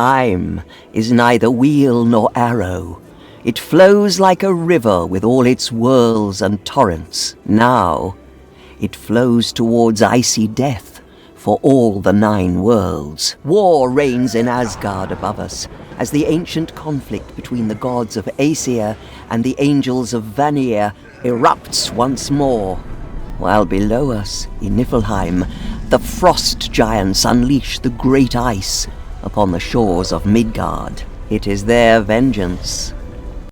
Time is neither wheel nor arrow. It flows like a river with all its whirls and torrents. Now, it flows towards icy death for all the 9 worlds. War reigns in Asgard above us, as the ancient conflict between the gods of Aesir and the angels of Vanir erupts once more. While below us, in Niflheim, the frost giants unleash the great ice upon the shores of Midgard. It is their vengeance,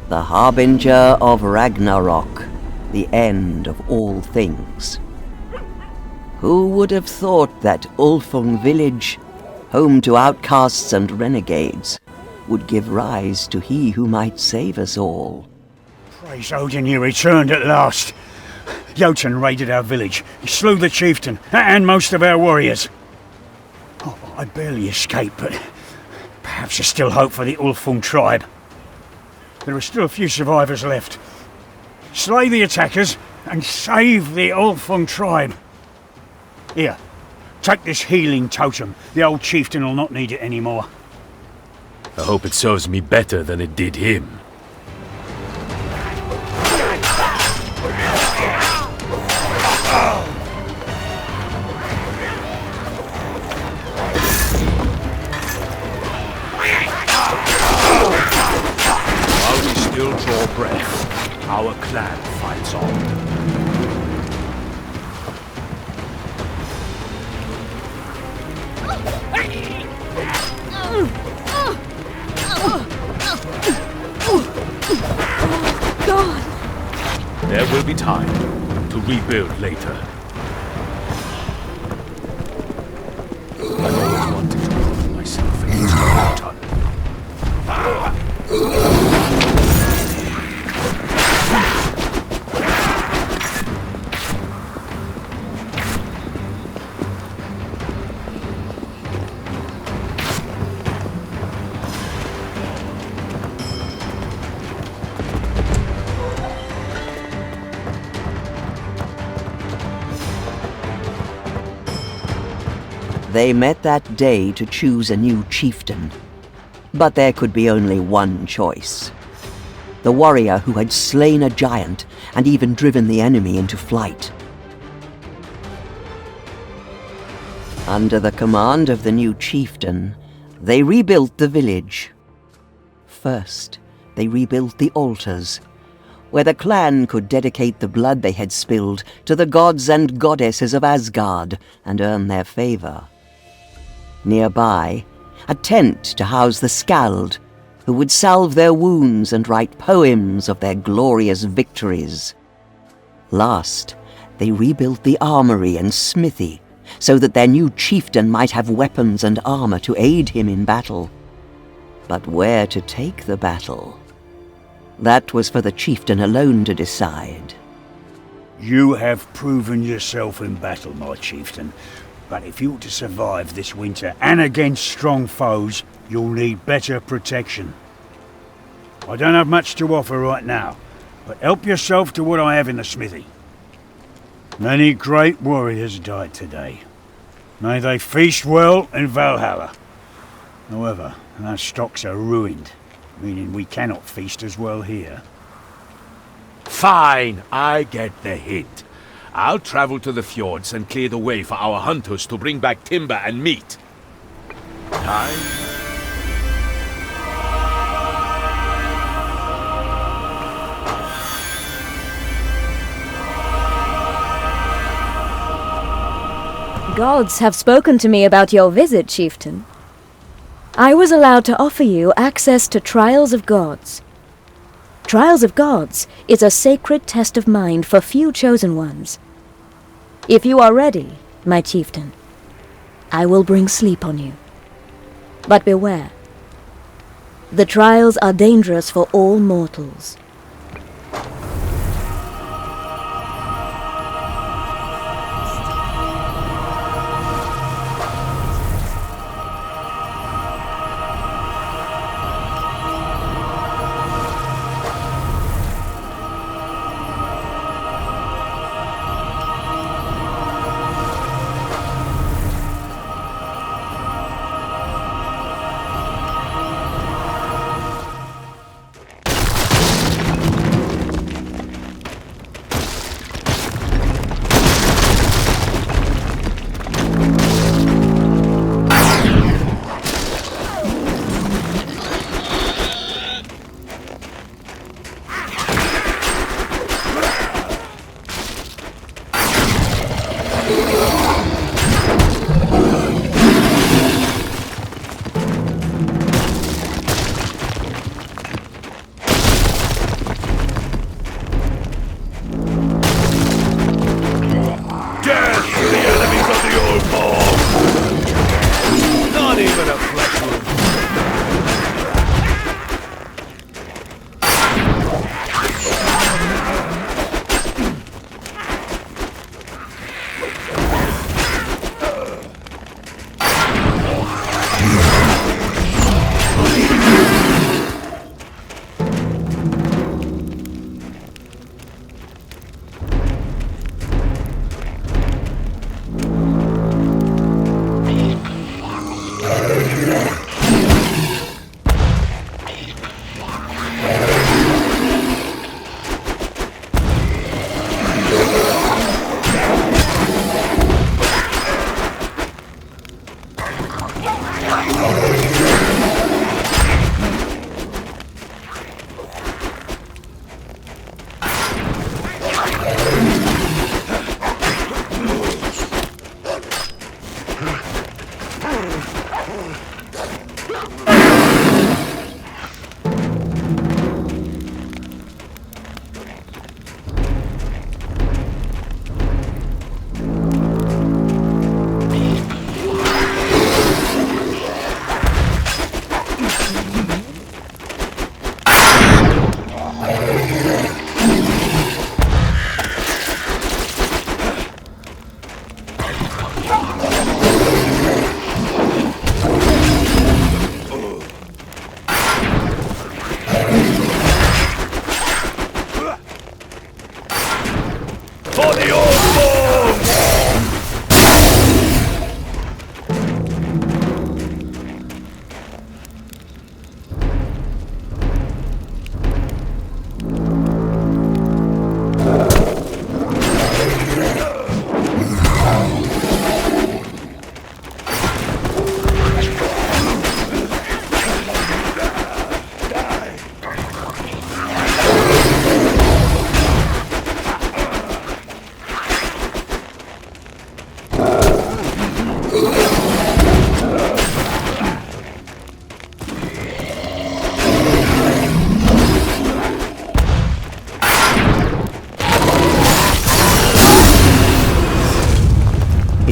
the harbinger of Ragnarok, the end of all things. Who would have thought that Ulfung village, home to outcasts and renegades, would give rise to he who might save us all? Praise Odin, you returned at last. Jotun raided our village. He slew the chieftain and most of our warriors. Oh, I barely escaped, but perhaps there's still hope for the Ulfung tribe. There are still a few survivors left. Slay the attackers and save the Ulfung tribe. Here, take this healing totem. The old chieftain will not need it anymore. I hope it serves me better than it did him. Still draw breath. Our clan fights on. God. There will be time to rebuild later. I've always wanted to prove myself against Jotun. They met that day to choose a new chieftain. But there could be only one choice. The warrior who had slain a giant and even driven the enemy into flight. Under the command of the new chieftain, they rebuilt the village. First, they rebuilt the altars, where the clan could dedicate the blood they had spilled to the gods and goddesses of Asgard and earn their favor. Nearby, a tent to house the Skald, who would salve their wounds and write poems of their glorious victories. Last, they rebuilt the armory and smithy, so that their new chieftain might have weapons and armor to aid him in battle. But where to take the battle? That was for the chieftain alone to decide. You have proven yourself in battle, my chieftain. But if you're to survive this winter and against strong foes, you'll need better protection. I don't have much to offer right now, but help yourself to what I have in the smithy. Many great warriors died today. May they feast well in Valhalla. However, our stocks are ruined, meaning we cannot feast as well here. Fine, I get the hint. I'll travel to the fjords and clear the way for our hunters to bring back timber and meat. Time? Gods have spoken to me about your visit, chieftain. I was allowed to offer you access to Trials of Gods. Trials of Gods is a sacred test of mind for few chosen ones. If you are ready, my chieftain, I will bring sleep on you. But beware. The trials are dangerous for all mortals.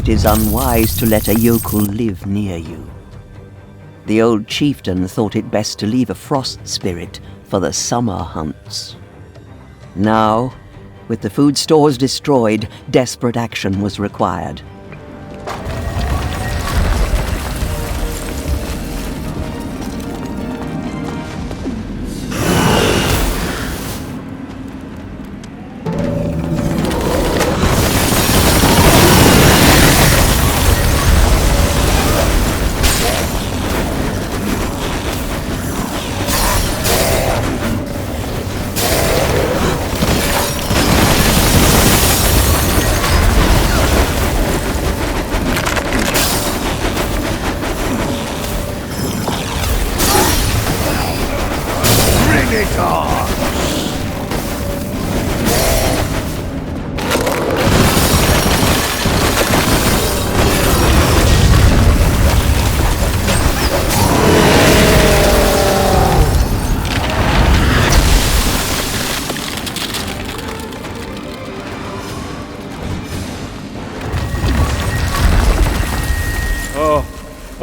it is unwise to let a yokel live near you. The old chieftain thought it best to leave a frost spirit for the summer hunts. Now, with the food stores destroyed, desperate action was required.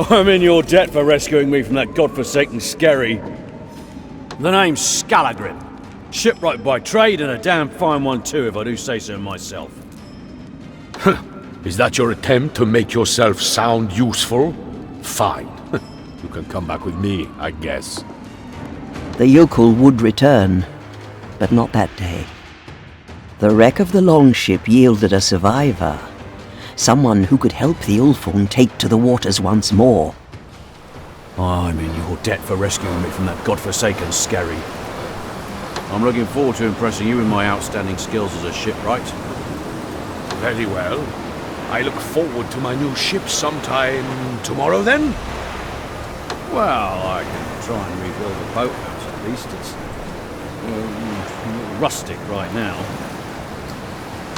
I'm in your debt for rescuing me from that godforsaken skerry. The name's Skallagrim. Shipwright by trade and a damn fine one too, if I do say so myself. Is that your attempt to make yourself sound useful? Fine. You can come back with me, I guess. The yokel would return, but not that day. The wreck of the longship yielded a survivor. Someone who could help the Ulfung take to the waters once more. I'm in your debt for rescuing me from that godforsaken skerry. I'm looking forward to impressing you with my outstanding skills as a shipwright. Very well. I look forward to my new ship sometime tomorrow then? Well, I can try and rebuild the boathouse at least. It's a little rustic right now.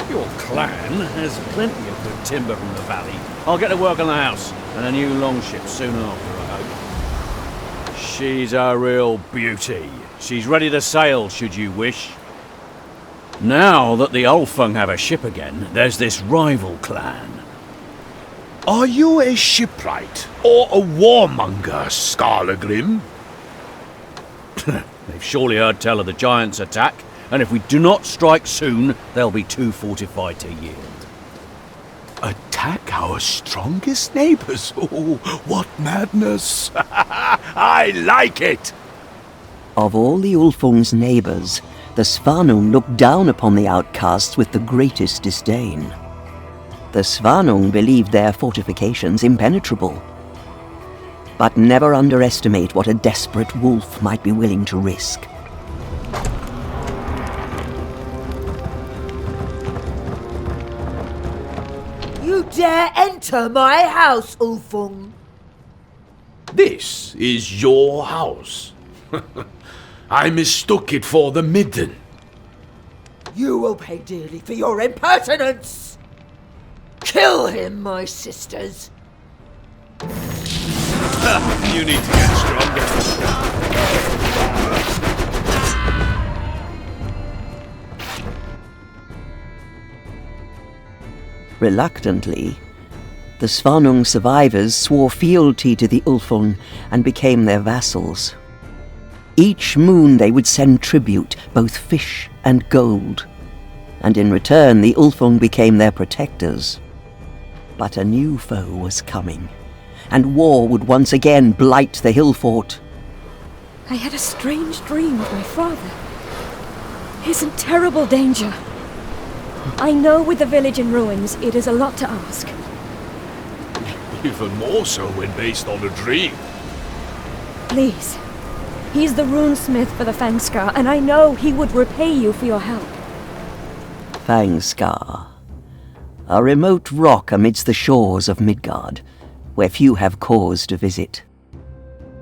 Your clan has plenty of good timber from the valley. I'll get to work on the house and a new longship soon after, I hope. She's a real beauty. She's ready to sail, should you wish. Now that the Ulfung have a ship again, there's this rival clan. Are you a shipwright or a warmonger, Skallagrim? They've surely heard tell of the giants' attack, and if we do not strike soon, they'll be too fortified to yield. Attack our strongest neighbors? Oh, what madness! I like it! Of all the Ulfung's neighbors, the Svanung looked down upon the outcasts with the greatest disdain. The Svanung believed their fortifications impenetrable. But never underestimate what a desperate wolf might be willing to risk. You dare enter my house, Ulfung! This is your house. I mistook it for the midden. You will pay dearly for your impertinence! Kill him, my sisters! You need to get stronger. Reluctantly, the Svanung survivors swore fealty to the Ulfung and became their vassals. Each moon they would send tribute, both fish and gold, and in return the Ulfung became their protectors. But a new foe was coming, and war would once again blight the hill fort. I had a strange dream of my father. He's in terrible danger. I know with the village in ruins, it is a lot to ask. Even more so when based on a dream. Please. He's the runesmith for the Fangskar, and I know he would repay you for your help. Fangskar, a remote rock amidst the shores of Midgard, where few have cause to visit.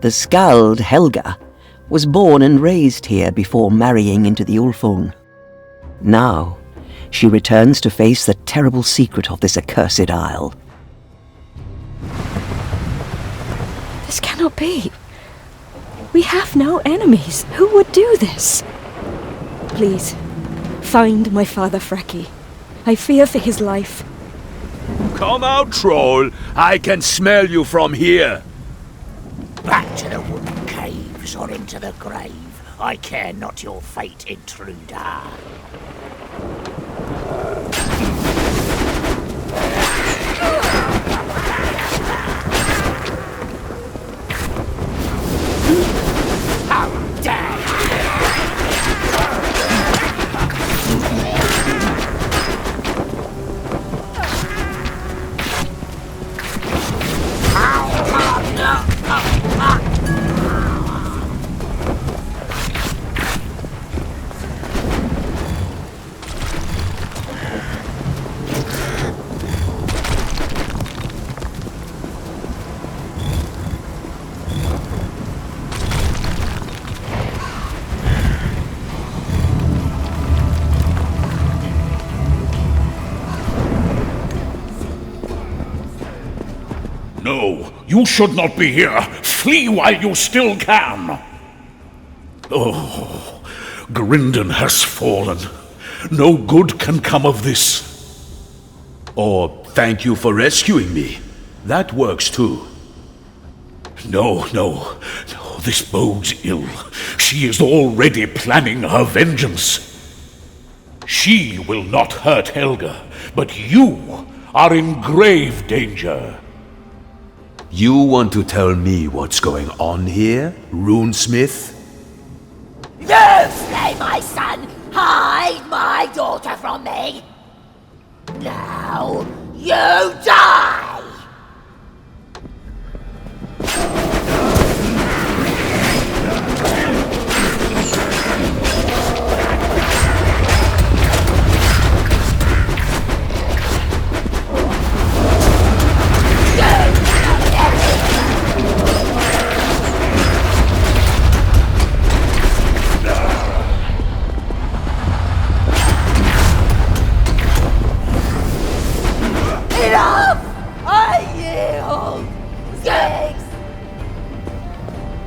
The Skald Helga was born and raised here before marrying into the Ulfung. Now, she returns to face the terrible secret of this accursed isle. This cannot be. We have no enemies. Who would do this? Please, find my father Freki. I fear for his life. Come out, troll. I can smell you from here. Back to the wooden caves or into the grave. I care not your fate, intruder. How dare you! No, you should not be here. Flee while you still can. Oh, Grindon has fallen. No good can come of this. Or thank you for rescuing me. That works too. No, this bodes ill. She is already planning her vengeance. She will not hurt Helga, but you are in grave danger. You want to tell me what's going on here, Runesmith? You slay my son! Hide my daughter from me! Now, you die!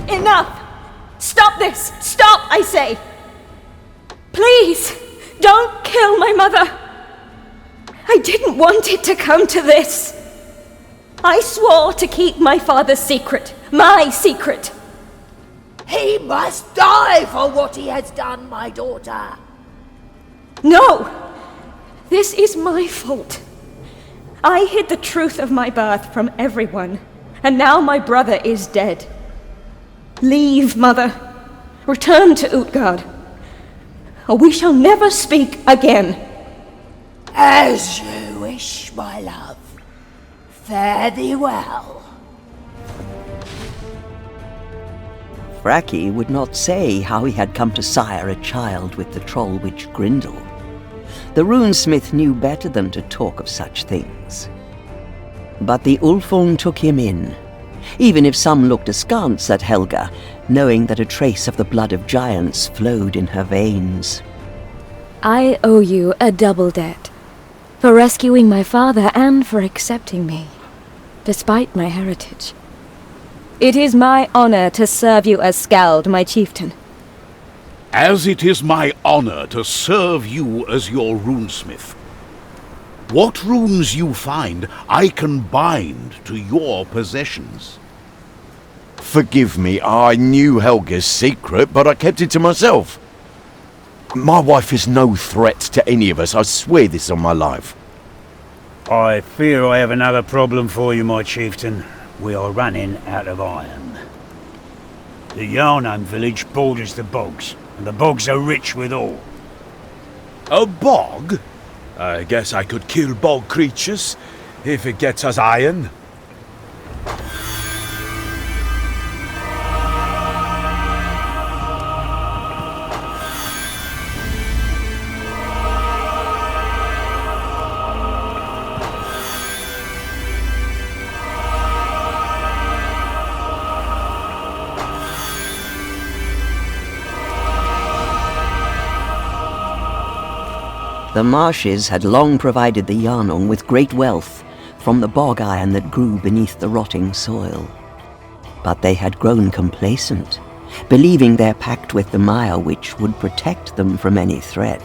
Enough! Stop this! Stop, I say! Please, don't kill my mother! I didn't want it to come to this! I swore to keep my father's secret. My secret! He must die for what he has done, my daughter! No! This is my fault. I hid the truth of my birth from everyone, and now my brother is dead. Leave, mother. Return to Utgard, or we shall never speak again. As you wish, my love. Fare thee well. Fraki would not say how he had come to sire a child with the troll witch Grindel. The runesmith knew better than to talk of such things. But the Ulfung took him in, even if some looked askance at Helga, knowing that a trace of the blood of giants flowed in her veins. I owe you a double debt, for rescuing my father and for accepting me, despite my heritage. It is my honor to serve you as Skald, my chieftain. As it is my honor to serve you as your runesmith. What runes you find, I can bind to your possessions. Forgive me, I knew Helga's secret, but I kept it to myself. My wife is no threat to any of us, I swear this on my life. I fear I have another problem for you, my chieftain. We are running out of iron. The Yarnheim village borders the bogs, and the bogs are rich with ore. A bog? I guess I could kill bog creatures, if it gets us iron. The marshes had long provided the Yarnung with great wealth from the bog iron that grew beneath the rotting soil. But they had grown complacent, believing their pact with the Mire Witch would protect them from any threat.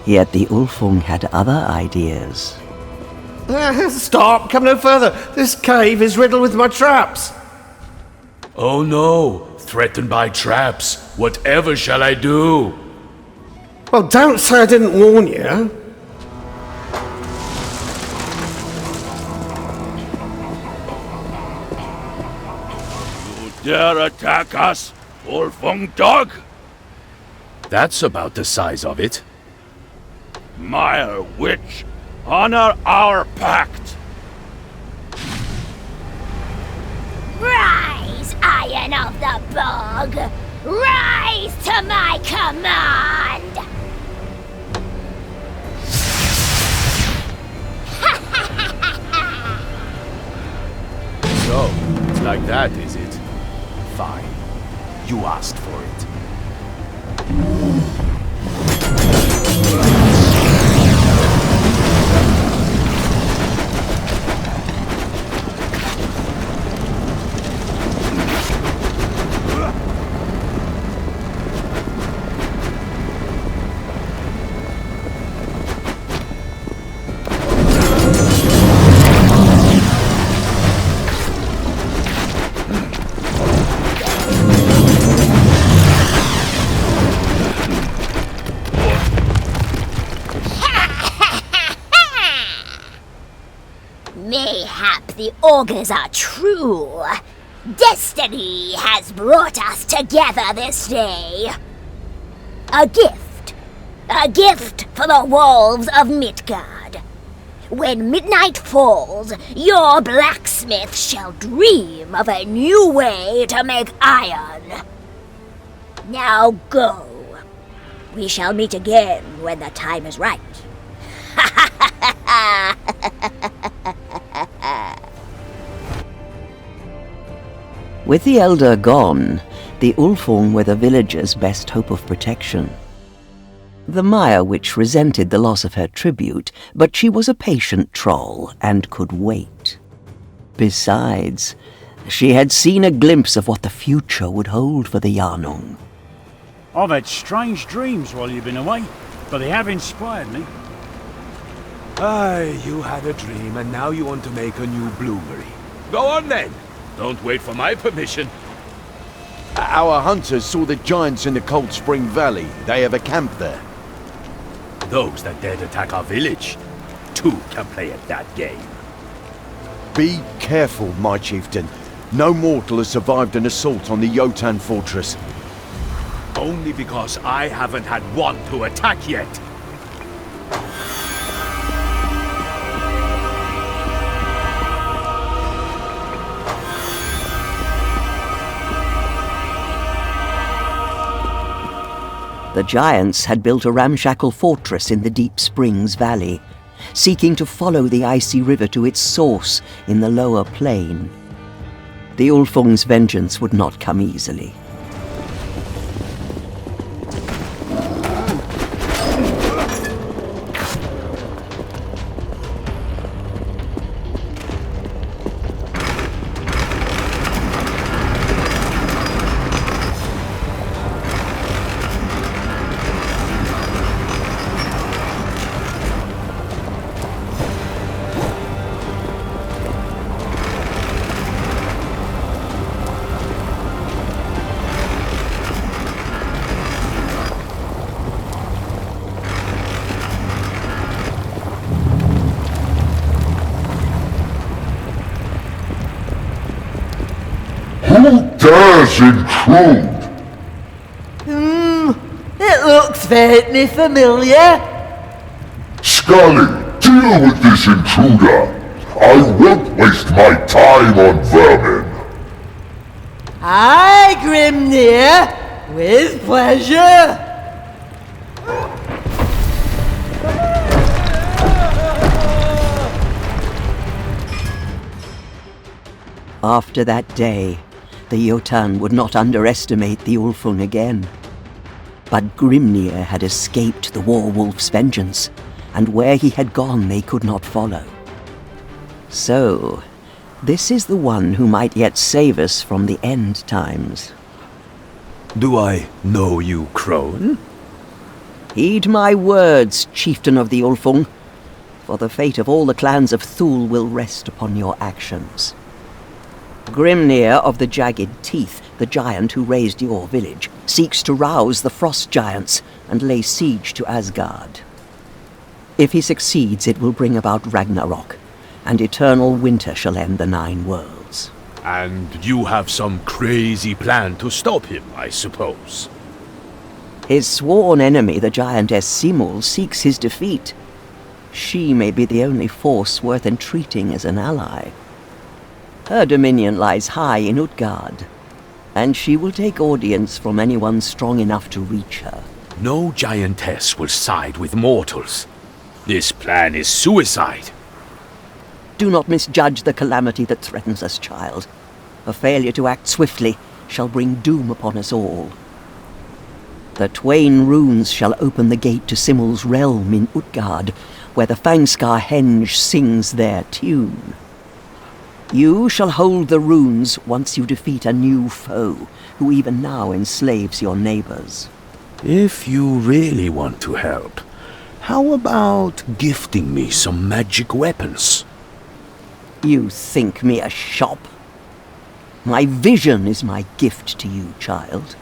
Yet the Ulfung had other ideas. Stop! Come no further! This cave is riddled with my traps! Oh no! Threatened by traps. Whatever shall I do? Well, don't say I didn't warn you. You dare attack us, Ulfung dog? That's about the size of it. Mire witch, honor our pact. Rise, Iron of the Bog! Rise to my command! So, it's like that, is it? Fine. You asked for it. Mayhap the augurs are true. Destiny has brought us together this day. A gift. A gift for the wolves of Midgard. When midnight falls, your blacksmith shall dream of a new way to make iron. Now go. We shall meet again when the time is right. With the elder gone, the Ulfung were the villagers' best hope of protection. The Mire Witch resented the loss of her tribute, but she was a patient troll and could wait. Besides, she had seen a glimpse of what the future would hold for the Yarnung. I've had strange dreams while you've been away, but they have inspired me. Aye, you had a dream and now you want to make a new blueberry. Go on then. Don't wait for my permission. Our hunters saw the giants in the Cold Spring Valley. They have a camp there. Those that dared attack our village, too can play at that game. Be careful, my chieftain. No mortal has survived an assault on the Jotan fortress. Only because I haven't had one to attack yet. The giants had built a ramshackle fortress in the Deep Springs Valley, seeking to follow the icy river to its source in the lower plain. The Ulfung's vengeance would not come easily. Who dares intrude? It looks vaguely familiar. Scully, deal with this intruder. I won't waste my time on vermin. Aye, Grimnir, with pleasure. After that day, the Jotan would not underestimate the Ulfung again. But Grimnir had escaped the Warwolf's vengeance, and where he had gone they could not follow. So, this is the one who might yet save us from the end times. Do I know you, crone? Heed my words, chieftain of the Ulfung, for the fate of all the clans of Thule will rest upon your actions. Grimnir of the Jagged Teeth, the giant who raised your village, seeks to rouse the frost giants and lay siege to Asgard. If he succeeds, it will bring about Ragnarok, and eternal winter shall end the 9 worlds. And you have some crazy plan to stop him, I suppose. His sworn enemy, the giantess Simul, seeks his defeat. She may be the only force worth entreating as an ally. Her dominion lies high in Utgard, and she will take audience from anyone strong enough to reach her. No giantess will side with mortals. This plan is suicide. Do not misjudge the calamity that threatens us, child. A failure to act swiftly shall bring doom upon us all. The Twain runes shall open the gate to Simul's realm in Utgard, where the Fangskar Henge sings their tune. You shall hold the runes once you defeat a new foe, who even now enslaves your neighbors. If you really want to help, how about gifting me some magic weapons? You think me a shop? My vision is my gift to you, child.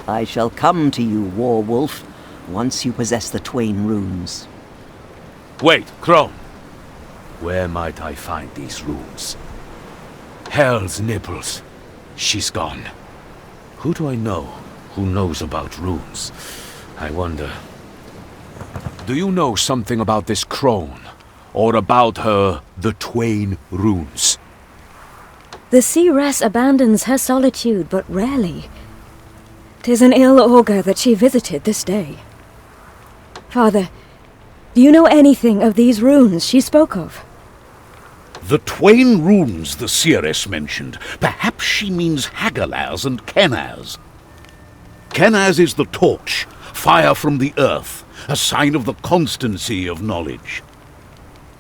I shall come to you, Warwolf, once you possess the Twain runes. Wait, Crone. Where might I find these runes? Hell's nipples. She's gone. Who do I know who knows about runes? I wonder. Do you know something about this crone? Or about the Twain runes? The seeress abandons her solitude but rarely. 'Tis an ill augur that she visited this day. Father, do you know anything of these runes she spoke of? The Twain runes the seeress mentioned. Perhaps she means Hagalaz and Kenaz. Kenaz is the torch, fire from the earth, a sign of the constancy of knowledge.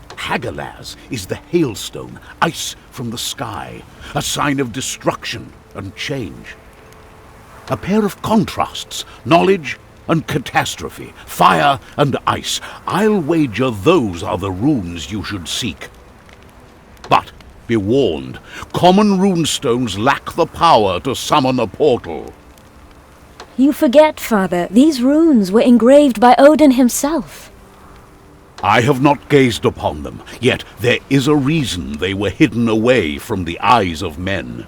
Hagalaz is the hailstone, ice from the sky, a sign of destruction and change. A pair of contrasts, knowledge and catastrophe, fire and ice. I'll wager those are the runes you should seek. But be warned, common runestones lack the power to summon a portal. You forget, Father, these runes were engraved by Odin himself. I have not gazed upon them, yet there is a reason they were hidden away from the eyes of men.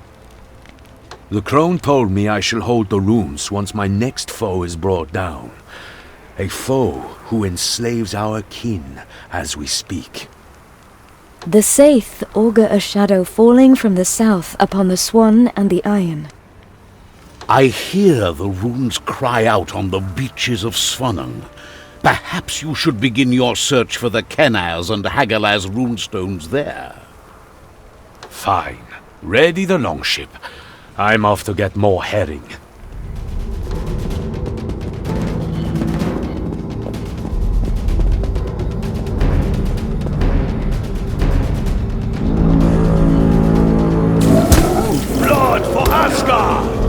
The crone told me I shall hold the runes once my next foe is brought down. A foe who enslaves our kin as we speak. The Saith augur a shadow falling from the south upon the Swan and the Iron. I hear the runes cry out on the beaches of Svanung. Perhaps you should begin your search for the Kenaz and Hagalaz runestones there. Fine. Ready the longship. I'm off to get more herring. Blood for Asgard!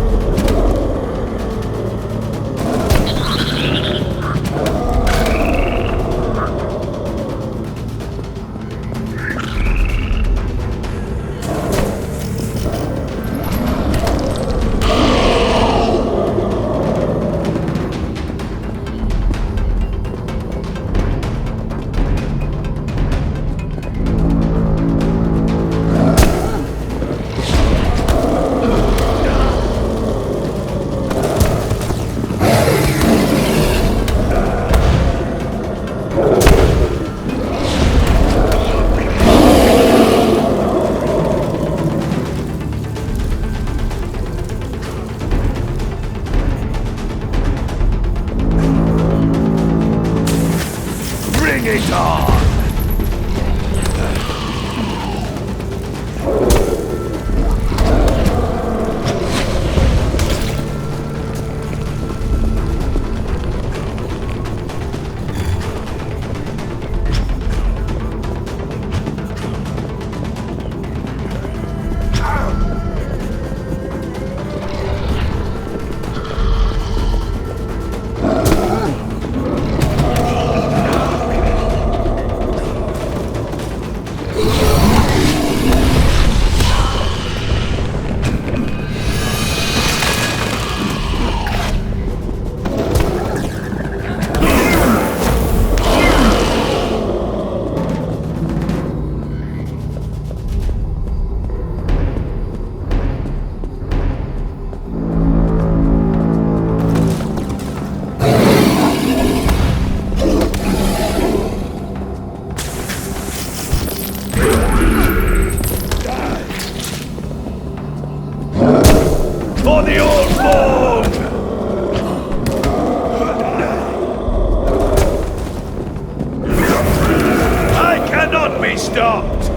stopped!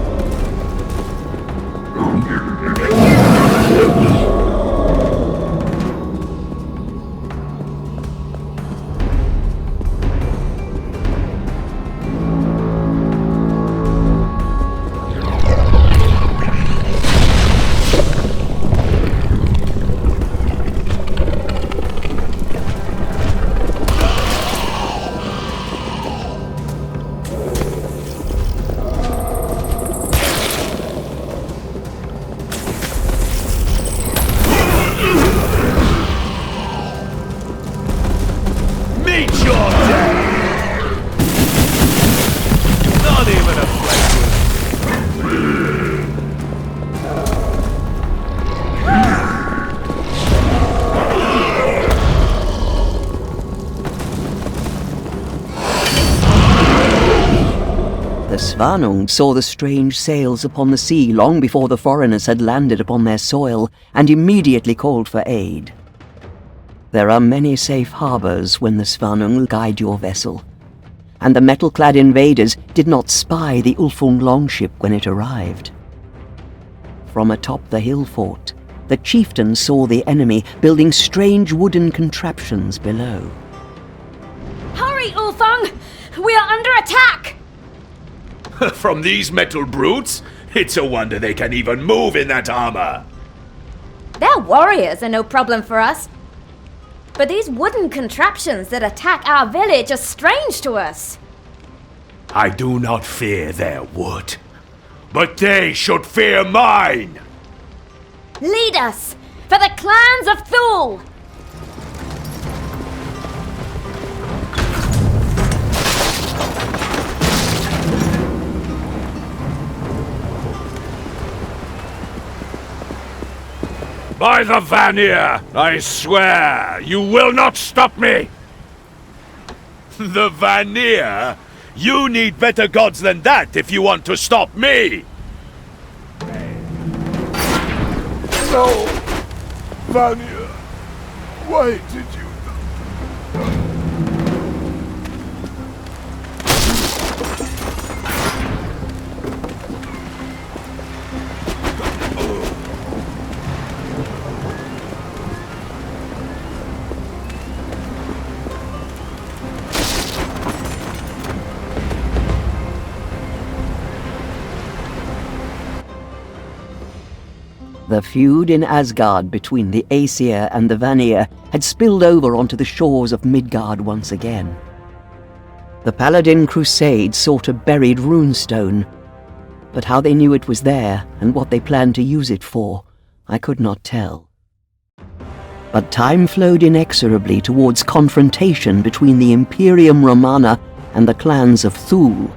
The Svanung saw the strange sails upon the sea long before the foreigners had landed upon their soil, and immediately called for aid. There are many safe harbours when the Svanung guide your vessel, and the metal-clad invaders did not spy the Ulfung longship when it arrived. From atop the hill fort, the chieftain saw the enemy building strange wooden contraptions below. Hurry, Ulfung! We are under attack! From these metal brutes? It's a wonder they can even move in that armor! Their warriors are no problem for us. But these wooden contraptions that attack our village are strange to us. I do not fear their wood, but they should fear mine! Lead us, for the clans of Thule! By the Vanir, I swear, you will not stop me! The Vanir? You need better gods than that if you want to stop me! No! Vanir, why did you... The feud in Asgard between the Aesir and the Vanir had spilled over onto the shores of Midgard once again. The Paladin Crusade sought a buried runestone, but how they knew it was there and what they planned to use it for, I could not tell. But time flowed inexorably towards confrontation between the Imperium Romana and the clans of Thule.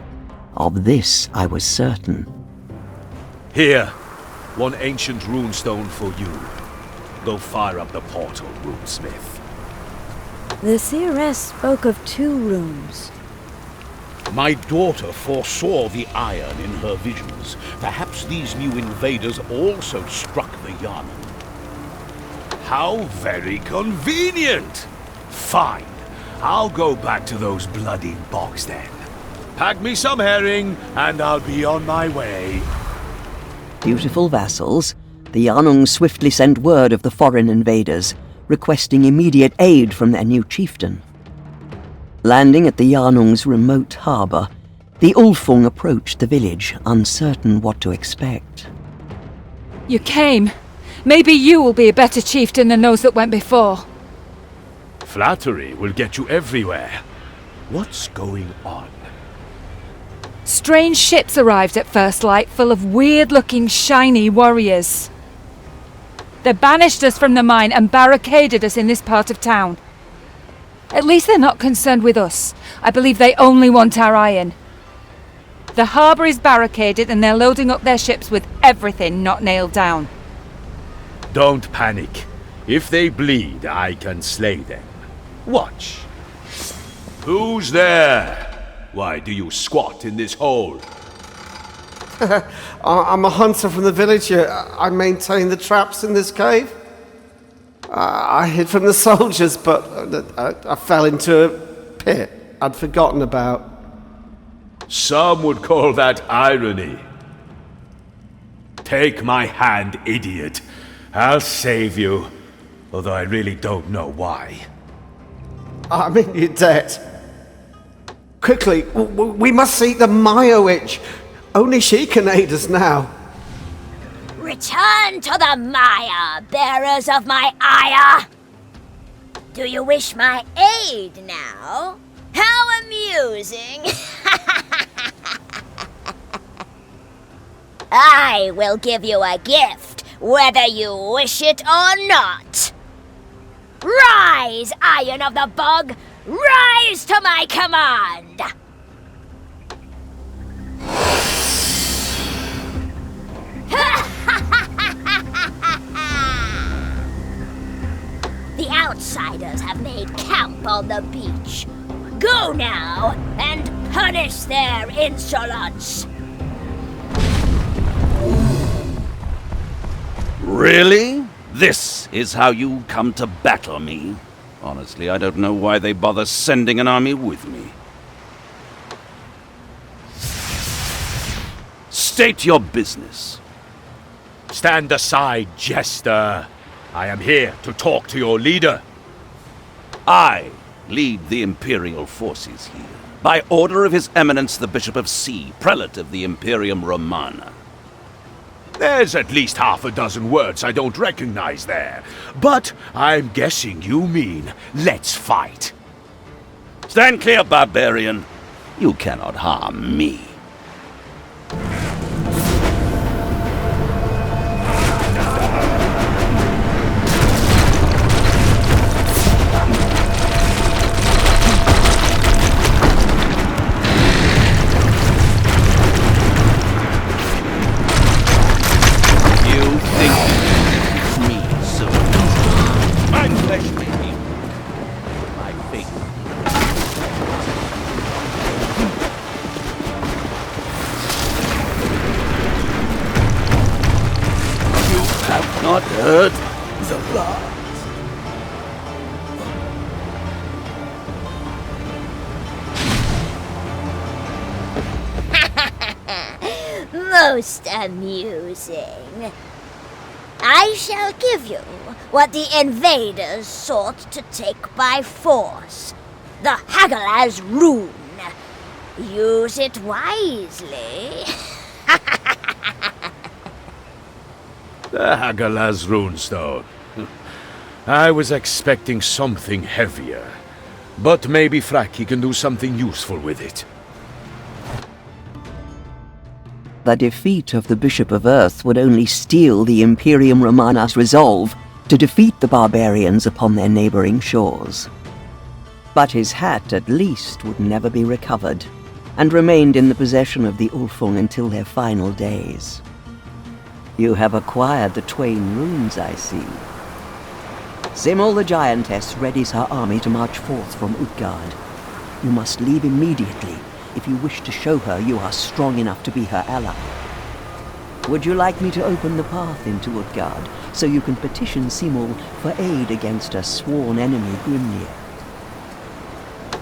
Of this I was certain. Here, one ancient runestone for you. Go fire up the portal, runesmith. The seeress spoke of 2 rooms. My daughter foresaw the iron in her visions. Perhaps these new invaders also struck the Yarnan. How very convenient! Fine, I'll go back to those bloody bogs then. Pack me some herring, and I'll be on my way. Dutiful vassals, the Yarnung swiftly sent word of the foreign invaders, requesting immediate aid from their new chieftain. Landing at the Yarnung's remote harbour, the Ulfung approached the village, uncertain what to expect. You came. Maybe you will be a better chieftain than those that went before. Flattery will get you everywhere. What's going on? Strange ships arrived at first light full of weird-looking, shiny warriors. They banished us from the mine and barricaded us in this part of town. At least they're not concerned with us. I believe they only want our iron. The harbour is barricaded and they're loading up their ships with everything not nailed down. Don't panic. If they bleed, I can slay them. Watch. Who's there? Why do you squat in this hole? I'm a hunter from the village here. I maintain the traps in this cave. I hid from the soldiers, but I fell into a pit I'd forgotten about. Some would call that irony. Take my hand, idiot. I'll save you, although I really don't know why. I'm in your debt. Quickly, we must seek the Maya Witch. Only she can aid us now. Return to the Maya, bearers of my ire! Do you wish my aid now? How amusing! I will give you a gift, whether you wish it or not. Rise, Iron of the Bog! Rise to my command! The outsiders have made camp on the beach. Go now and punish their insolence. Really? This is how you come to battle me? Honestly, I don't know why they bother sending an army with me. State your business. Stand aside, jester. I am here to talk to your leader. I lead the Imperial forces here, by order of His Eminence the Bishop of C, Prelate of the Imperium Romana. There's at least half a dozen words I don't recognize there, but I'm guessing you mean, let's fight. Stand clear, barbarian. You cannot harm me. Not heard the lies. Most amusing. I shall give you what the invaders sought to take by force. The Hagalaz rune. Use it wisely. The Hagalaz runestone. I was expecting something heavier, but maybe Fraki can do something useful with it. The defeat of the Bishop of Earth would only steel the Imperium Romana's resolve to defeat the barbarians upon their neighboring shores. But his hat, at least, would never be recovered, and remained in the possession of the Ulfung until their final days. You have acquired the Twain runes, I see. Simul the Giantess readies her army to march forth from Utgard. You must leave immediately if you wish to show her you are strong enough to be her ally. Would you like me to open the path into Utgard so you can petition Simul for aid against a sworn enemy, Grimnir?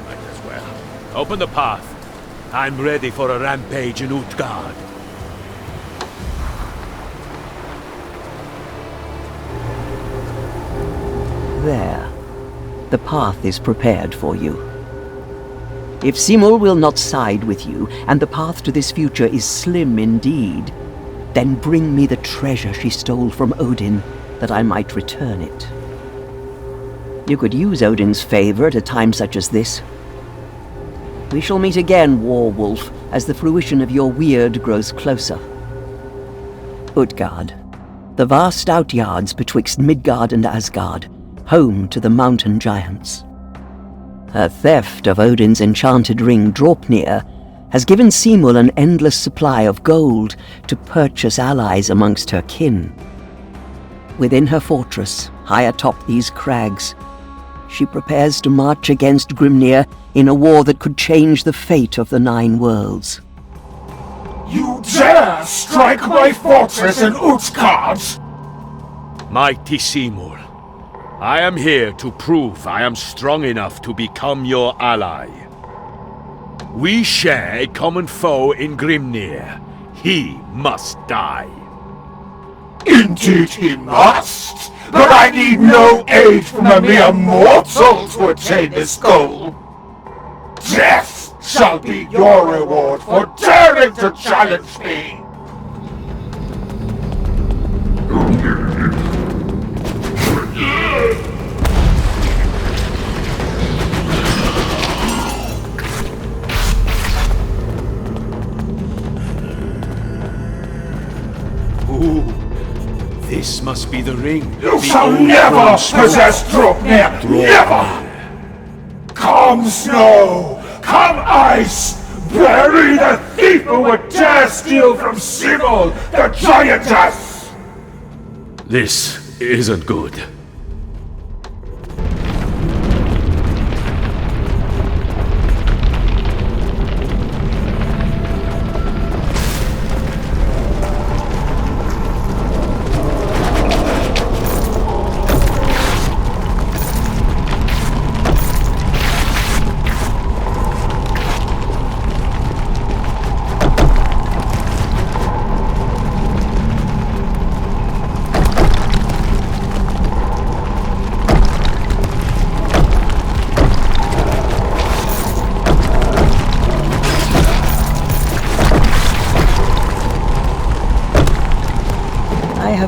Might as well. Open the path. I'm ready for a rampage in Utgard. There. The path is prepared for you. If Simul will not side with you, and the path to this future is slim indeed, then bring me the treasure she stole from Odin, that I might return it. You could use Odin's favor at a time such as this. We shall meet again, Warwolf, as the fruition of your weird grows closer. Utgard, the vast outyards betwixt Midgard and Asgard, home to the mountain giants. Her theft of Odin's enchanted ring Draupnir has given Simul an endless supply of gold to purchase allies amongst her kin. Within her fortress, high atop these crags, she prepares to march against Grimnir in a war that could change the fate of the Nine Worlds. You dare strike my fortress in Utgard! Mighty Simul, I am here to prove I am strong enough to become your ally. We share a common foe in Grimnir. He must die. Indeed he must, but I need no aid from a mere mortal to attain this goal. Death shall be your reward for daring to challenge me. Ooh, this must be the ring. You shall never possess Draupnir! Never! Come snow! Come ice! Bury the thief who would dare steal from Simul, the giantess! This isn't good.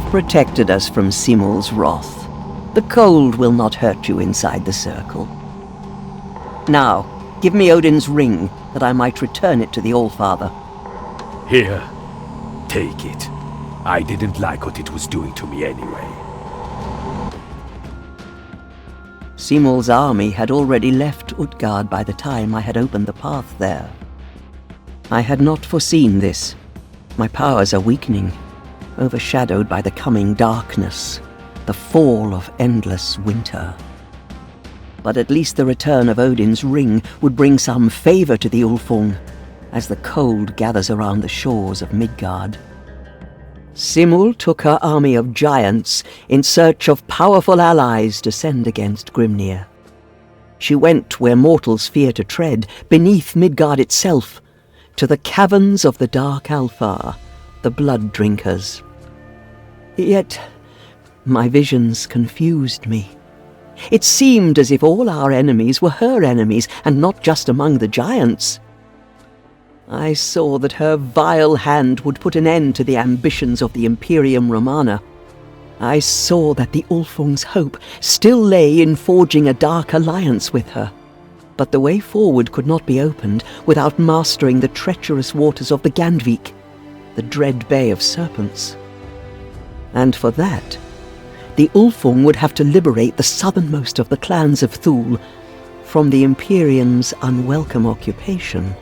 Protected us from Simul's wrath. The cold will not hurt you inside the circle. Now, give me Odin's ring, that I might return it to the Allfather. Here, take it. I didn't like what it was doing to me anyway. Simul's army had already left Utgard by the time I had opened the path there. I had not foreseen this. My powers are weakening, overshadowed by the coming darkness, the fall of endless winter. But at least the return of Odin's ring would bring some favor to the Ulfung, as the cold gathers around the shores of Midgard. Simul took her army of giants in search of powerful allies to send against Grimnir. She went where mortals fear to tread, beneath Midgard itself, to the caverns of the Dark Alfar, the Blood Drinkers. Yet, my visions confused me. It seemed as if all our enemies were her enemies, and not just among the giants. I saw that her vile hand would put an end to the ambitions of the Imperium Romana. I saw that the Ulfung's hope still lay in forging a dark alliance with her. But the way forward could not be opened without mastering the treacherous waters of the Gandvik, the dread Bay of Serpents. And for that, the Ulfung would have to liberate the southernmost of the clans of Thule from the Imperium's unwelcome occupation.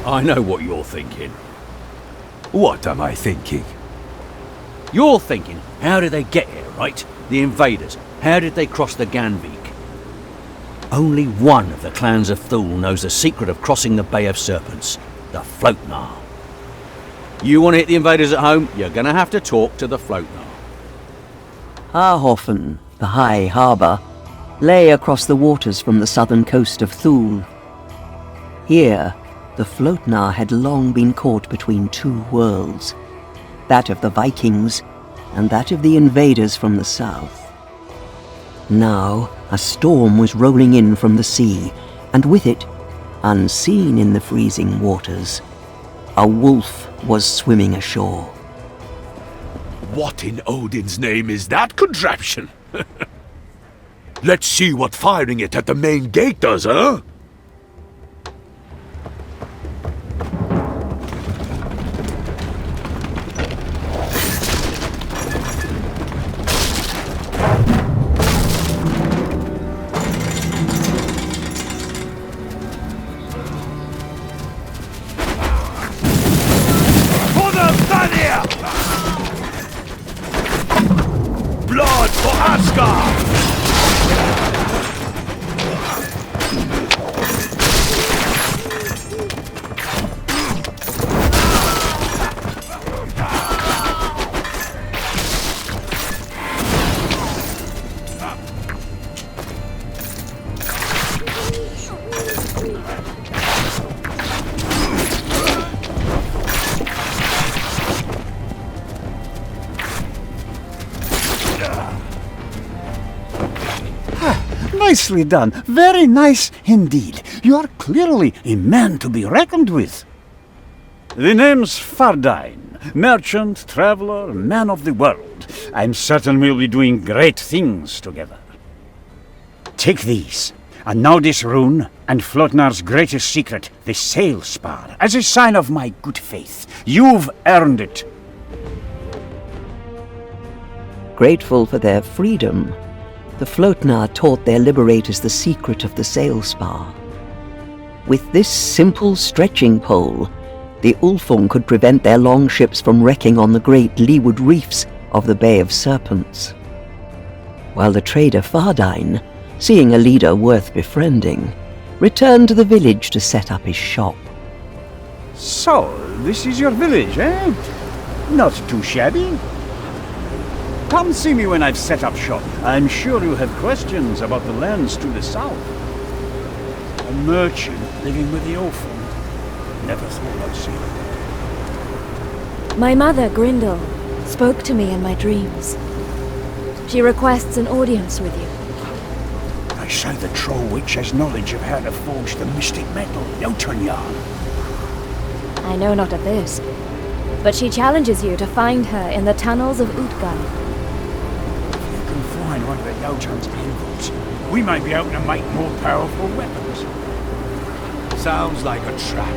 I know what you're thinking. What am I thinking? You're thinking, how did they get here, right? The invaders. How did they cross the Gandvik? Only one of the clans of Thule knows the secret of crossing the Bay of Serpents, the Floatnar. You want to hit the invaders at home, you're going to have to talk to the Floatnar. Harhofen, the high harbour, lay across the waters from the southern coast of Thule. Here, the Floatnar had long been caught between two worlds, that of the Vikings and that of the invaders from the south. Now, a storm was rolling in from the sea, and with it, unseen in the freezing waters, a wolf was swimming ashore. What in Odin's name is that contraption? Let's see what firing it at the main gate does, huh? Blood for Asgard! Nicely done. Very nice indeed. You are clearly a man to be reckoned with. The name's Fardine, merchant, traveler, man of the world. I'm certain we'll be doing great things together. Take these, and now this rune, and Flotnar's greatest secret, the sail spar, as a sign of my good faith. You've earned it. Grateful for their freedom, the Flotnar taught their liberators the secret of the sail spar. With this simple stretching pole, the Ulfung could prevent their longships from wrecking on the great leeward reefs of the Bay of Serpents. While the trader Fardine, seeing a leader worth befriending, returned to the village to set up his shop. So, this is your village, eh? Not too shabby. Come see me when I've set up shop. I'm sure you have questions about the lands to the south. A merchant living with the Ulfung. Never thought I'd see it. My mother, Grindel, spoke to me in my dreams. She requests an audience with you. I say the troll witch has knowledge of how to forge the mystic metal, Jotunjarl. I know not of this, but she challenges you to find her in the tunnels of Utgard. If you can find one of the Jotun's anvils, we may be able to make more powerful weapons. Sounds like a trap,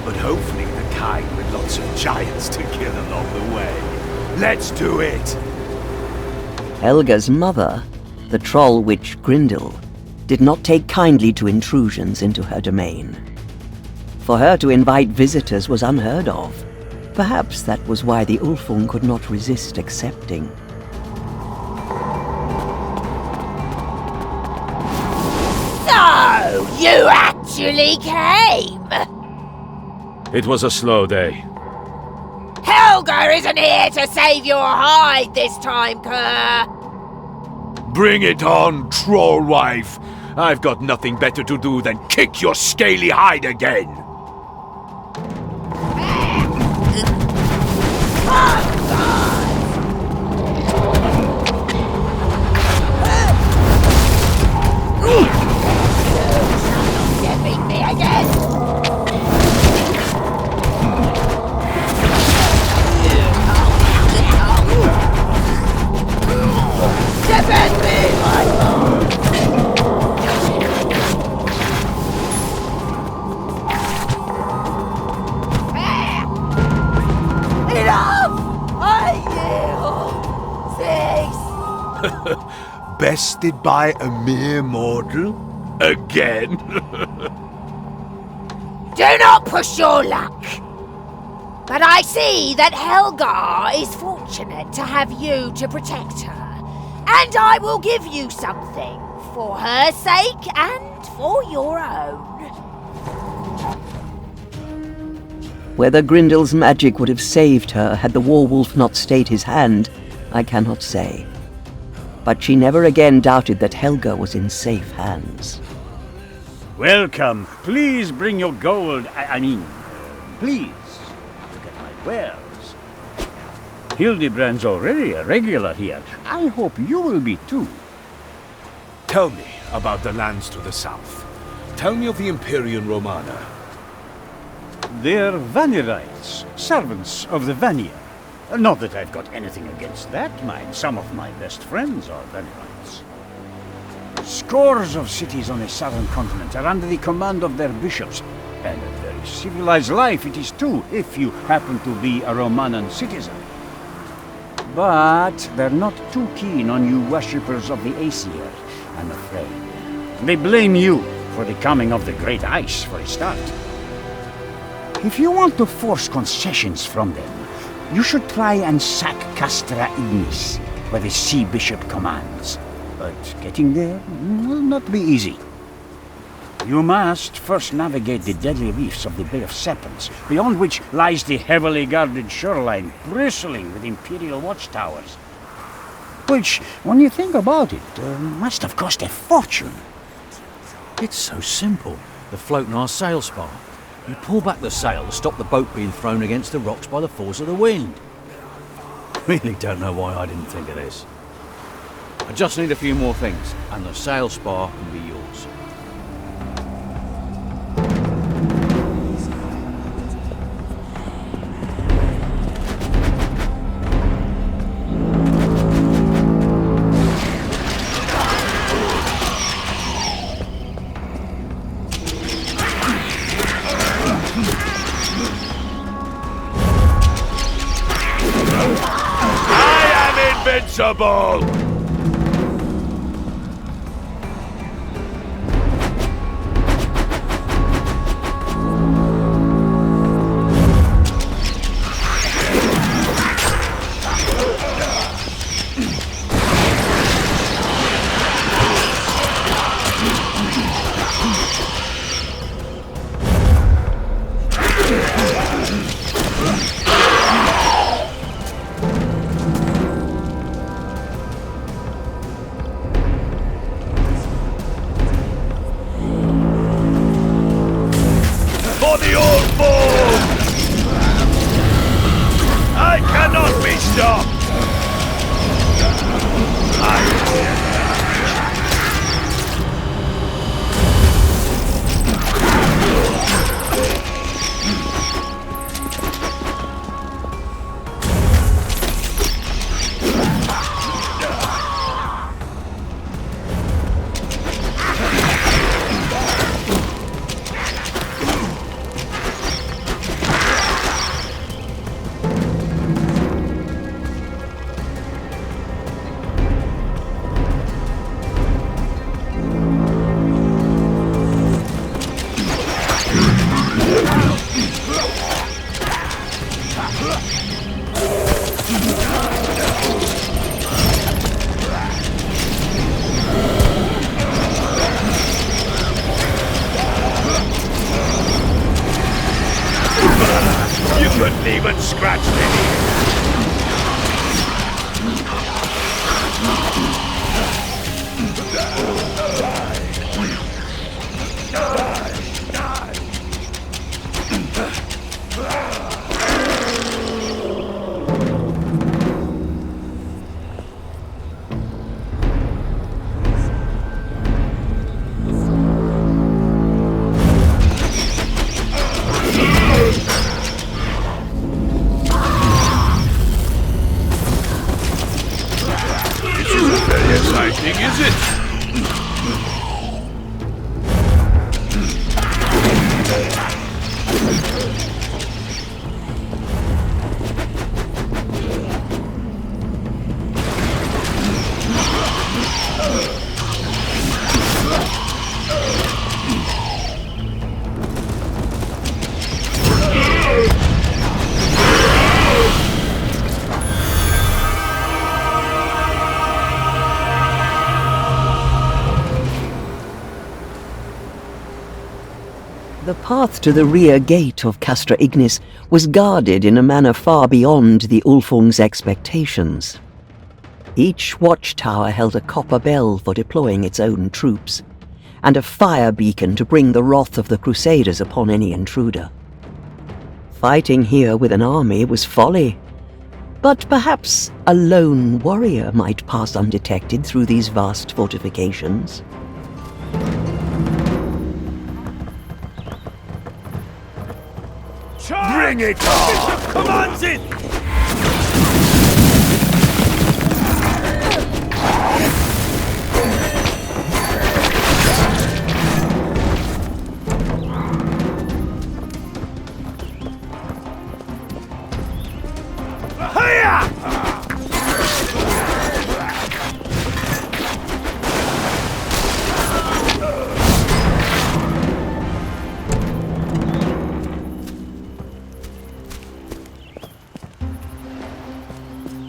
but hopefully the kind with lots of giants to kill along the way. Let's do it! Helga's mother, the troll witch Grindel, did not take kindly to intrusions into her domain. For her to invite visitors was unheard of. Perhaps that was why the Ulfung could not resist accepting. So, you actually came! It was a slow day. Helga isn't here to save your hide this time, Kerr! Bring it on, troll wife! I've got nothing better to do than kick your scaly hide again! Beat me again! Defend me, my lord! Enough! I yield! 6! Bested by a mere mortal? Again? Do not push your luck! But I see that Helga is fortunate to have you to protect her. And I will give you something, for her sake and for your own. Whether Grindel's magic would have saved her had the Warwolf not stayed his hand, I cannot say. But she never again doubted that Helga was in safe hands. Welcome. Please bring your gold. Please. Look at my wares. Hildebrand's already a regular here. I hope you will be too. Tell me about the lands to the south. Tell me of the Imperium Romana. They're Vanirites, servants of the Vanir. Not that I've got anything against that, mind. Some of my best friends are Vanirites. Scores of cities on the southern continent are under the command of their bishops. And a very civilized life it is too, if you happen to be a Romanan citizen. But they're not too keen on you worshippers of the Aesir, I'm afraid. They blame you for the coming of the Great Ice, for a start. If you want to force concessions from them, you should try and sack Castra Ignis, where the Sea Bishop commands. But getting there will not be easy. You must first navigate the deadly reefs of the Bay of Serpents, beyond which lies the heavily guarded shoreline, bristling with Imperial watchtowers. Which, when you think about it, must have cost a fortune. It's so simple. The Flotnar sail spar. You pull back the sail to stop the boat being thrown against the rocks by the force of the wind. Really don't know why I didn't think of this. I just need a few more things, and the sail spar can be yours. Invincible! For the old foe! I cannot be stopped! You couldn't even scratch me! Exciting, is it? The path to the rear gate of Castra Ignis was guarded in a manner far beyond the Ulfung's expectations. Each watchtower held a copper bell for deploying its own troops, and a fire beacon to bring the wrath of the Crusaders upon any intruder. Fighting here with an army was folly, but perhaps a lone warrior might pass undetected through these vast fortifications. Bring it on! Bishop commands it!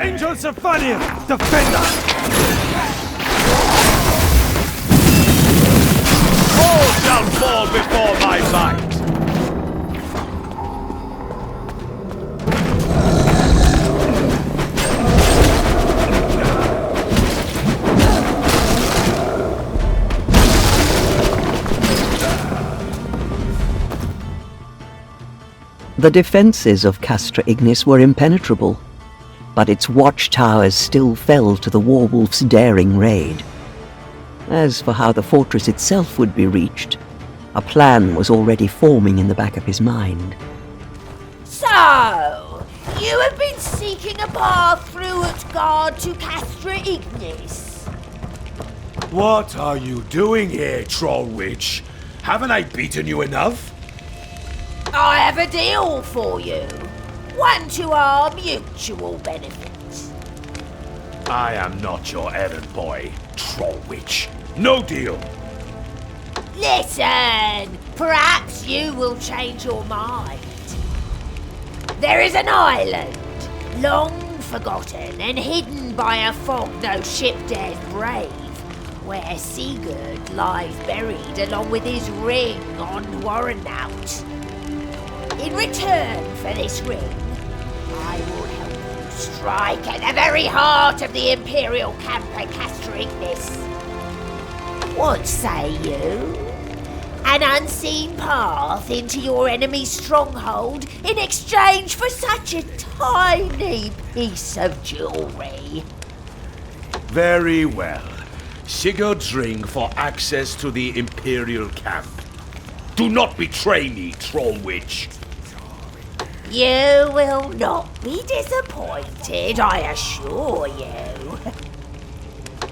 Angels of Vanir, defend us! All shall fall before my might! The defences of Castra Ignis were impenetrable. but its watchtowers still fell to the Warwolf's daring raid. As for how the fortress itself would be reached, a plan was already forming in the back of his mind. So, you have been seeking a path through Midgard to Castra Ignis. What are you doing here, troll witch? Haven't I beaten you enough? I have a deal for you. One to our mutual benefit. I am not your errand boy, troll witch. No deal. Listen, perhaps you will change your mind. There is an island, long forgotten and hidden by a fog no ship dares brave, where Sigurd lies buried along with his ring on Warrenout. In return for this ring, I will help you strike at the very heart of the Imperial camp at Castra Ignis. What say you? An unseen path into your enemy's stronghold in exchange for such a tiny piece of jewelry. Very well. Sigurd's ring for access to the Imperial camp. Do not betray me, troll witch. You will not be disappointed, I assure you.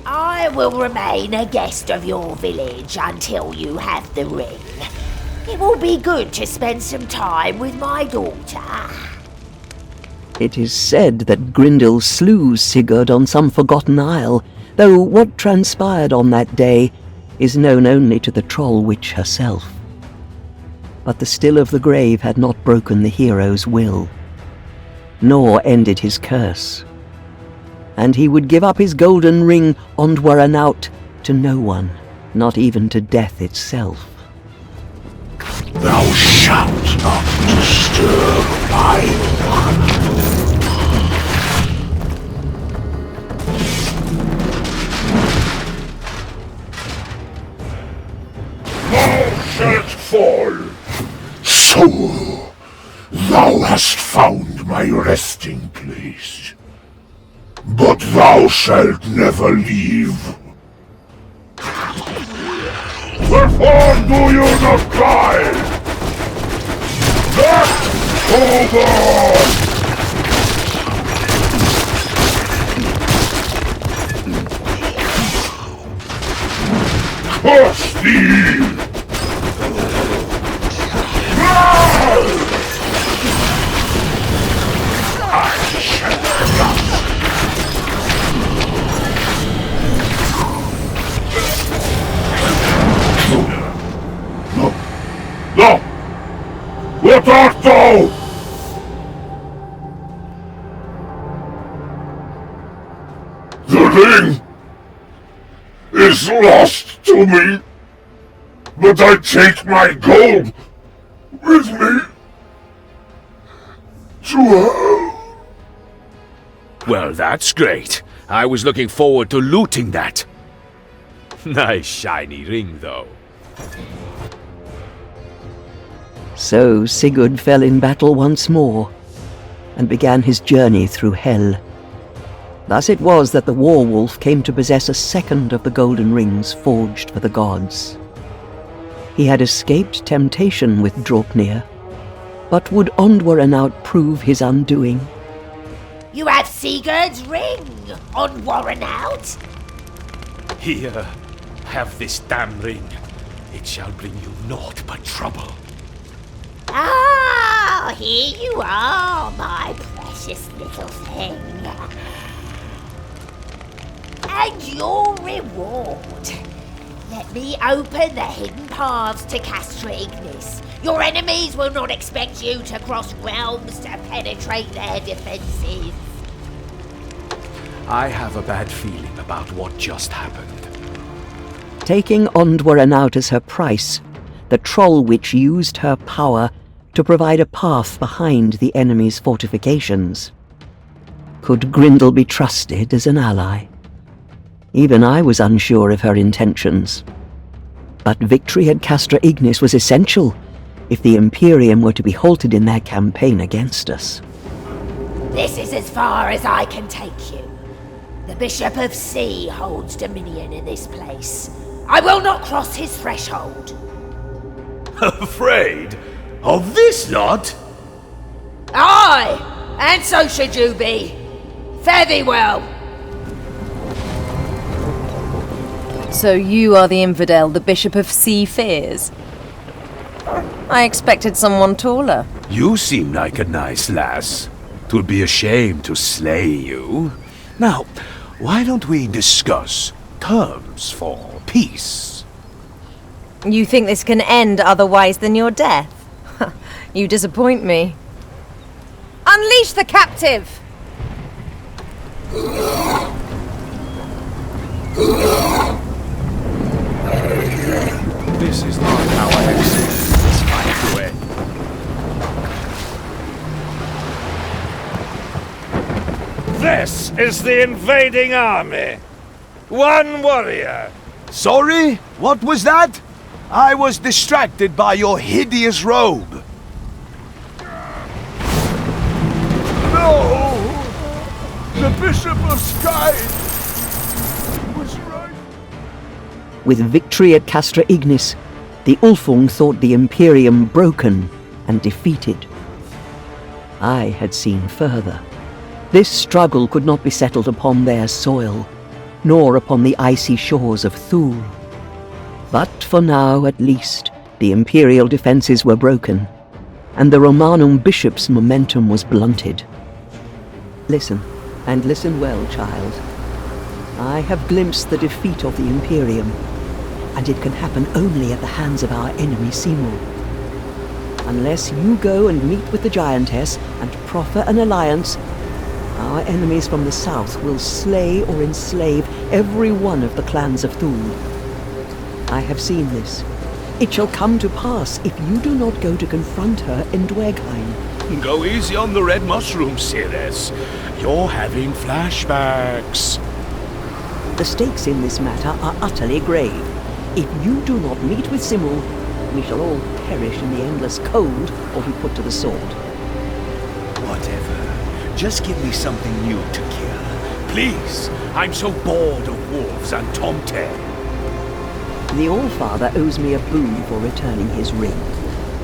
I will remain a guest of your village until you have the ring. It will be good to spend some time with my daughter. It is said that Grendel slew Sigurd on some forgotten isle, though what transpired on that day is known only to the troll witch herself. But the still of the grave had not broken the hero's will, nor ended his curse, and he would give up his golden ring Ondwaranaut to no one, not even to death itself. Thou shalt not disturb my one. Thou shalt fall. So, thou hast found my resting place. But thou shalt never leave. Wherefore do you not die? Back over! Curse thee! No! What art thou? The ring is lost to me, but I take my gold with me to hell. Well, that's great. I was looking forward to looting that. Nice shiny ring, though. So Sigurd fell in battle once more, and began his journey through hell. Thus it was that the Warwolf came to possess a second of the golden rings forged for the gods. He had escaped temptation with Draupnir, but would Ondwaranaut prove his undoing? You have Sigurd's ring on Warrenout? Here, have this damn ring. It shall bring you naught but trouble. Ah, here you are, my precious little thing. And your reward. Let me open the hidden paths to Castra Ignis. Your enemies will not expect you to cross realms to penetrate their defenses. I have a bad feeling about what just happened. Taking Ondwaranaut as her price, the troll witch used her power to provide a path behind the enemy's fortifications. Could Grendel be trusted as an ally? Even I was unsure of her intentions. But victory at Castra Ignis was essential if the Imperium were to be halted in their campaign against us. This is as far as I can take you. The Bishop of Sea holds dominion in this place. I will not cross his threshold. Afraid of this lot? Aye, and so should you be. Fare thee well. So you are the infidel the Bishop of Sea fears? I expected someone taller. You seem like a nice lass. 'Twould be a shame to slay you. Now, why don't we discuss terms for peace? You think this can end otherwise than your death? You disappoint me. Unleash the captive! This is not how I expected this fight to end. This is the invading army. One warrior. Sorry? What was that? I was distracted by your hideous robe. No! The Bishop of Sky was right. With victory at Castra Ignis, the Ulfung thought the Imperium broken and defeated. I had seen further. This struggle could not be settled upon their soil, nor upon the icy shores of Thule. But for now, at least, the Imperial defences were broken, and the Romanum bishop's momentum was blunted. Listen, and listen well, child. I have glimpsed the defeat of the Imperium, and it can happen only at the hands of our enemy Simul. Unless you go and meet with the giantess and proffer an alliance, our enemies from the south will slay or enslave every one of the clans of Thule. I have seen this. It shall come to pass if you do not go to confront her in Dwergheim. Go easy on the red mushroom, Ceres. You're having flashbacks. The stakes in this matter are utterly grave. If you do not meet with Simul, we shall all perish in the endless cold or be put to the sword. Whatever. Just give me something new to kill. Please. I'm so bored of wolves and tomte. The Allfather owes me a boon for returning his ring.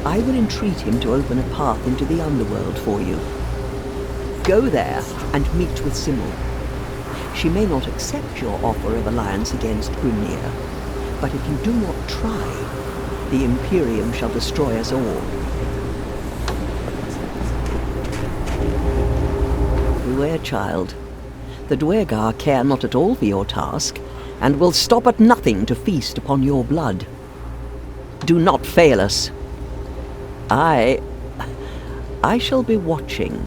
I will entreat him to open a path into the underworld for you. Go there and meet with Simul. She may not accept your offer of alliance against Grimnir, but if you do not try, the Imperium shall destroy us all. Beware, child. The Dwergar care not at all for your task, and will stop at nothing to feast upon your blood. Do not fail us. I shall be watching.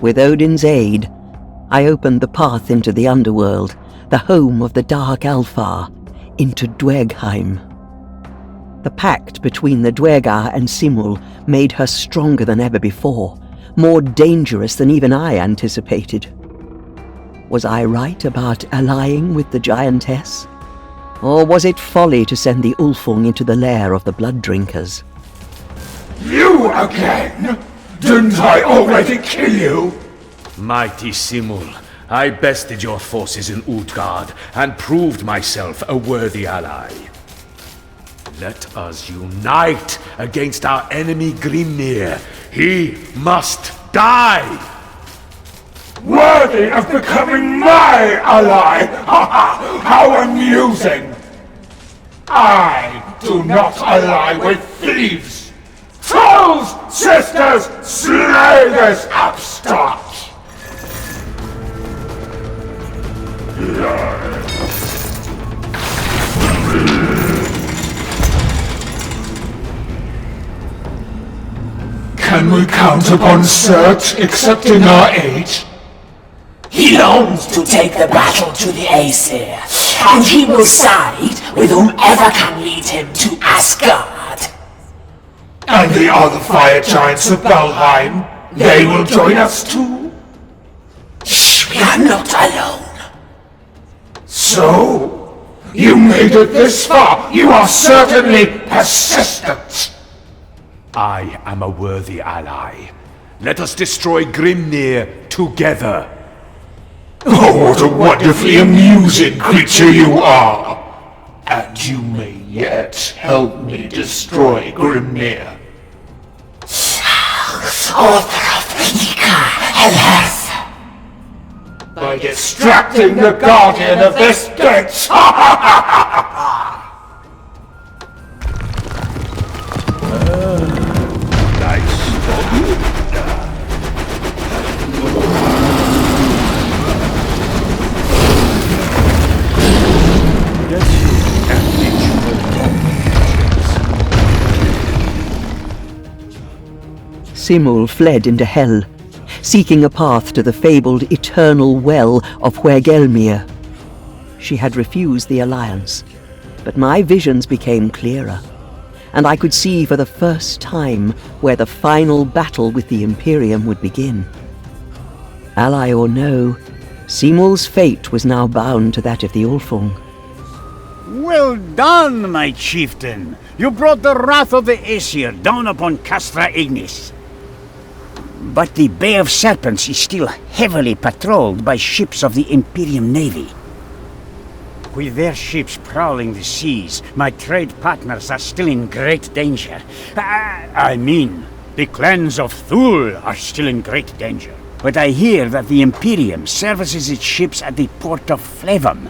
With Odin's aid, I opened the path into the underworld, the home of the Dark Alfar, into Dwergheim. The pact between the Dwergar and Simul made her stronger than ever before, more dangerous than even I anticipated. Was I right about allying with the giantess? Or was it folly to send the Ulfung into the lair of the blood drinkers? You again? Didn't I already kill you? Mighty Simul, I bested your forces in Utgard and proved myself a worthy ally. Let us unite against our enemy Grimnir. He must die! Worthy of becoming my ally! Ha ha! How amusing! I do not ally with thieves! Trolls! Sisters! Slay this upstart! Can we count upon Surt accepting our aid? He longs to take the battle to the Aesir, and he will side with whomever can lead him to Asgard. And the other fire giants of Valheim, they will join us too? Shh, we are not alone. So, you made it this far. You are certainly persistent. I am a worthy ally. Let us destroy Grimnir together. Oh, what a wonderfully amusing creature you are! And you may yet help me destroy Grimnir. Author of Nika and Earth. By distracting the guardian of this gate! Simul fled into hell, seeking a path to the fabled eternal well of Hvergelmir. She had refused the alliance, but my visions became clearer, and I could see for the first time where the final battle with the Imperium would begin. Ally or no, Simul's fate was now bound to that of the Ulfung. Well done, my chieftain! You brought the wrath of the Aesir down upon Castra Ignis. But the Bay of Serpents is still heavily patrolled by ships of the Imperium Navy. With their ships prowling the seas, my trade partners are still in great danger. I mean, the clans of Thule are still in great danger. But I hear that the Imperium services its ships at the port of Flavum.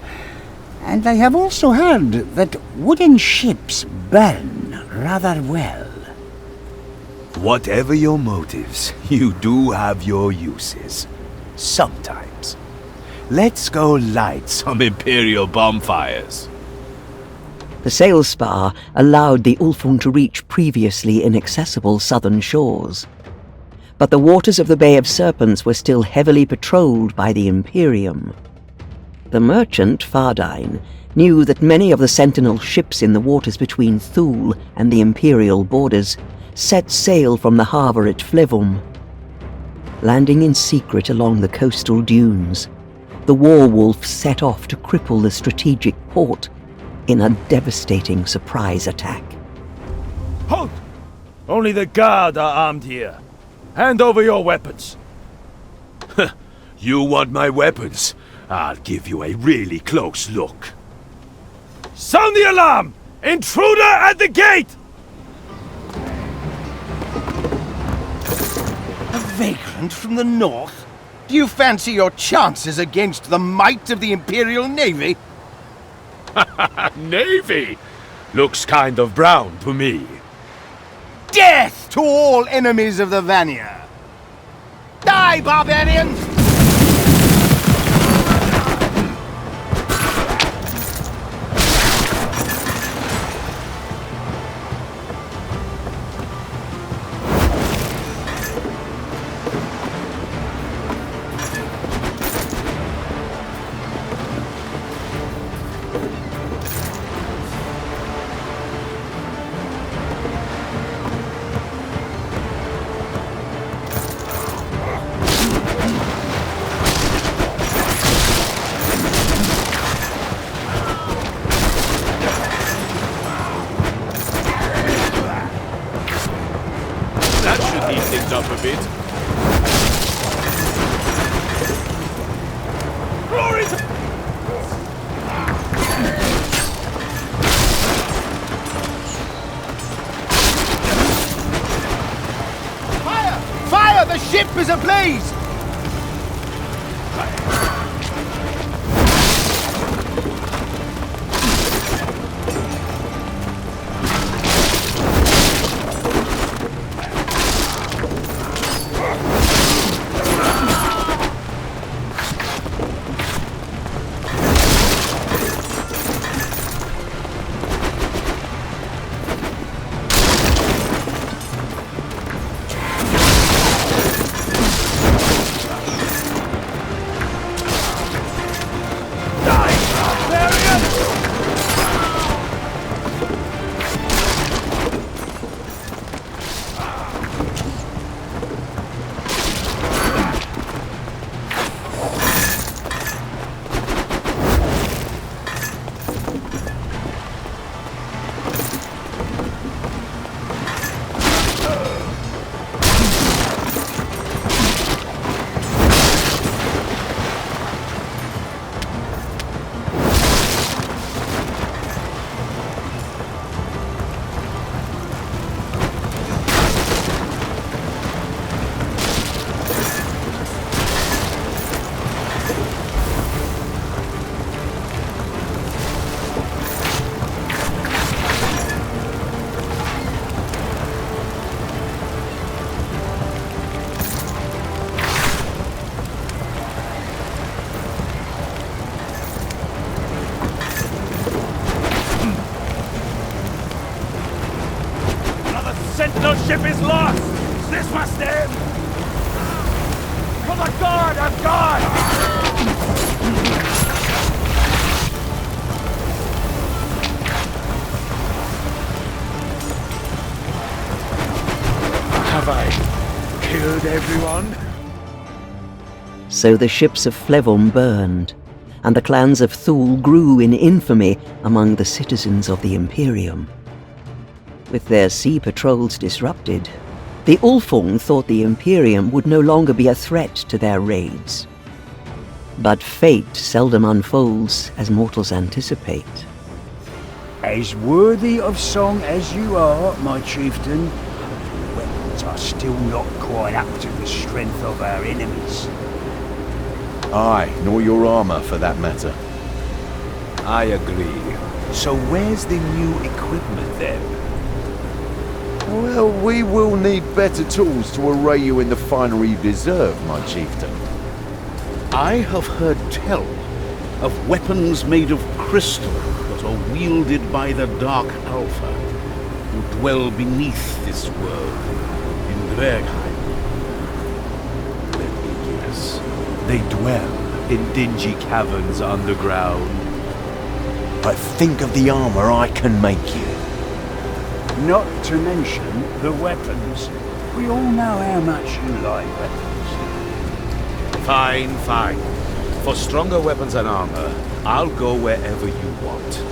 And I have also heard that wooden ships burn rather well. Whatever your motives, you do have your uses. Sometimes. Let's go light some Imperial bonfires. The sail spar allowed the Ulfung to reach previously inaccessible southern shores. But the waters of the Bay of Serpents were still heavily patrolled by the Imperium. The merchant, Fardine, knew that many of the sentinel ships in the waters between Thule and the Imperial borders set sail from the harbour at Flevum. Landing in secret along the coastal dunes, the Warwolf set off to cripple the strategic port in a devastating surprise attack. Halt! Only the guard are armed here. Hand over your weapons. You want my weapons? I'll give you a really close look. Sound the alarm! Intruder at the gate! A vagrant from the north? Do you fancy your chances against the might of the Imperial Navy? Navy? Looks kind of brown to me. Death to all enemies of the Vanir! Die, barbarians! Up a bit. Glory to... Fire! Fire! The ship is ablaze! is lost! This must end! For the god of gods! Have I killed everyone? So the ships of Flevum burned, and the clans of Thule grew in infamy among the citizens of the Imperium. With their sea patrols disrupted, the Ulfung thought the Imperium would no longer be a threat to their raids. But fate seldom unfolds as mortals anticipate. As worthy of song as you are, my chieftain, weapons are still not quite up to the strength of our enemies. Aye, nor your armour for that matter. I agree. So where's the new equipment then? Well, we will need better tools to array you in the finery you deserve, my chieftain. I have heard tell of weapons made of crystal that are wielded by the Dark Alpha, who dwell beneath this world, in Dvergheim. Let me guess. They dwell in dingy caverns underground. But think of the armour I can make you. Not to mention the weapons. We all know how much you like weapons. Fine, fine. For stronger weapons and armor, I'll go wherever you want.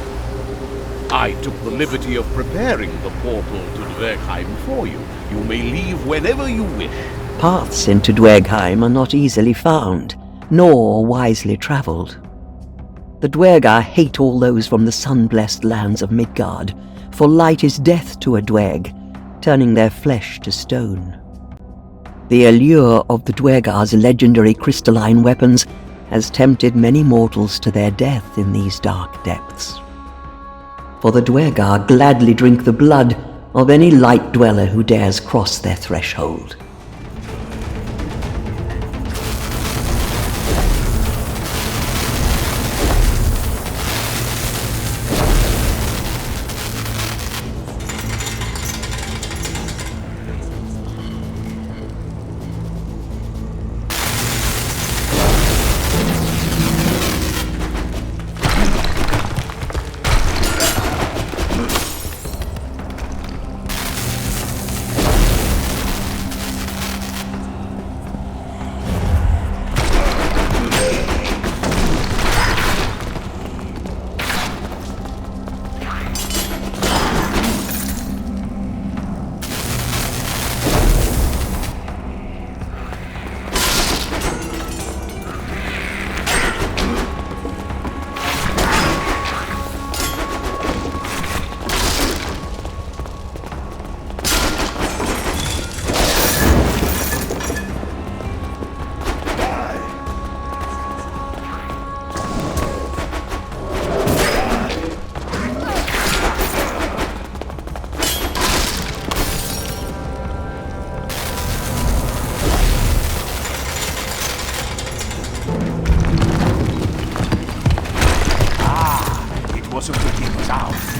I took the liberty of preparing the portal to Dvergheim for you. You may leave whenever you wish. Paths into Dwergheim are not easily found, nor wisely travelled. The Dwergar hate all those from the sun-blessed lands of Midgard, for light is death to a Dwerg, turning their flesh to stone. The allure of the Dwergar's legendary crystalline weapons has tempted many mortals to their death in these dark depths. For the Dwergar gladly drink the blood of any light dweller who dares cross their threshold.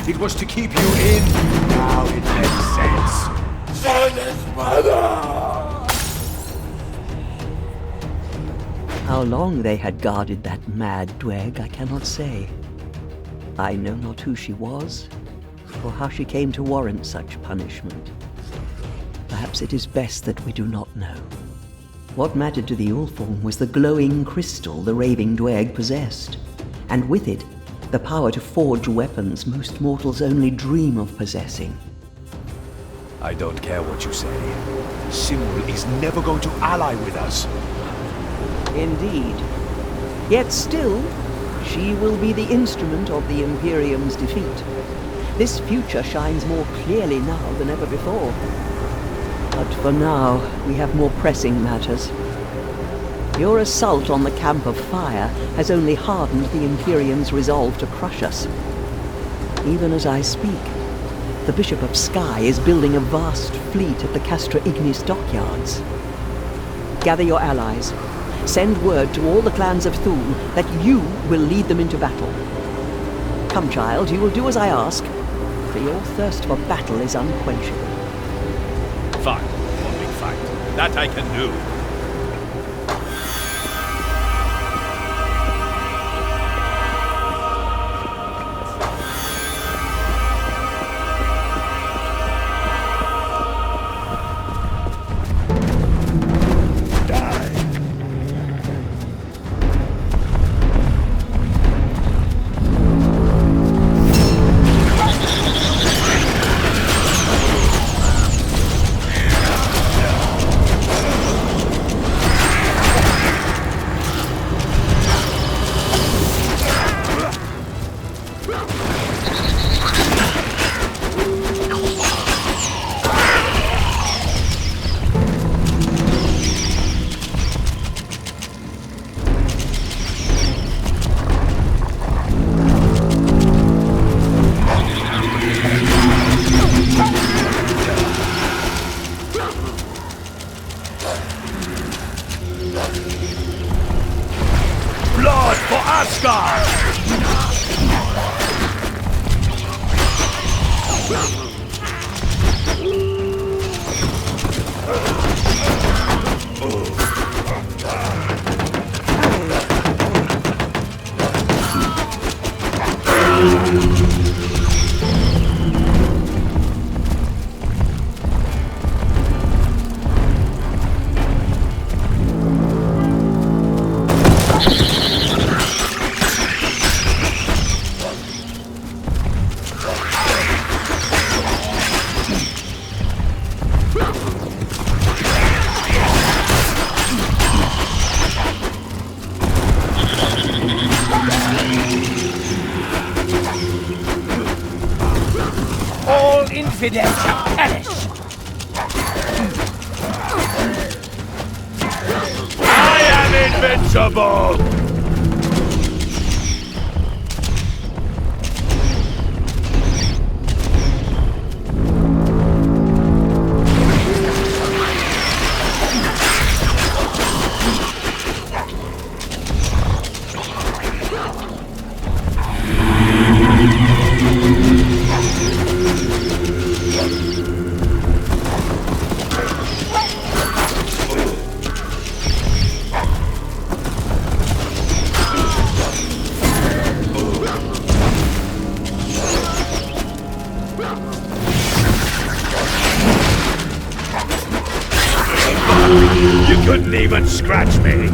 It was to keep you in. Now it makes sense. Silence, mother! How long they had guarded that mad Dwerg, I cannot say. I know not who she was, or how she came to warrant such punishment. Perhaps it is best that we do not know. What mattered to the Ulfung was the glowing crystal the raving Dwerg possessed, and with it, the power to forge weapons most mortals only dream of possessing. I don't care what you say. Simul is never going to ally with us. Indeed. Yet still, she will be the instrument of the Imperium's defeat. This future shines more clearly now than ever before. But for now, we have more pressing matters. Your assault on the Camp of Fire has only hardened the Imperium's resolve to crush us. Even as I speak, the Bishop of Sky is building a vast fleet at the Castra Ignis dockyards. Gather your allies. Send word to all the clans of Thule that you will lead them into battle. Come, child, you will do as I ask, for your thirst for battle is unquenchable. That I can do. Blood for Asgard! All infidels shall perish! I am invincible! You couldn't even scratch me!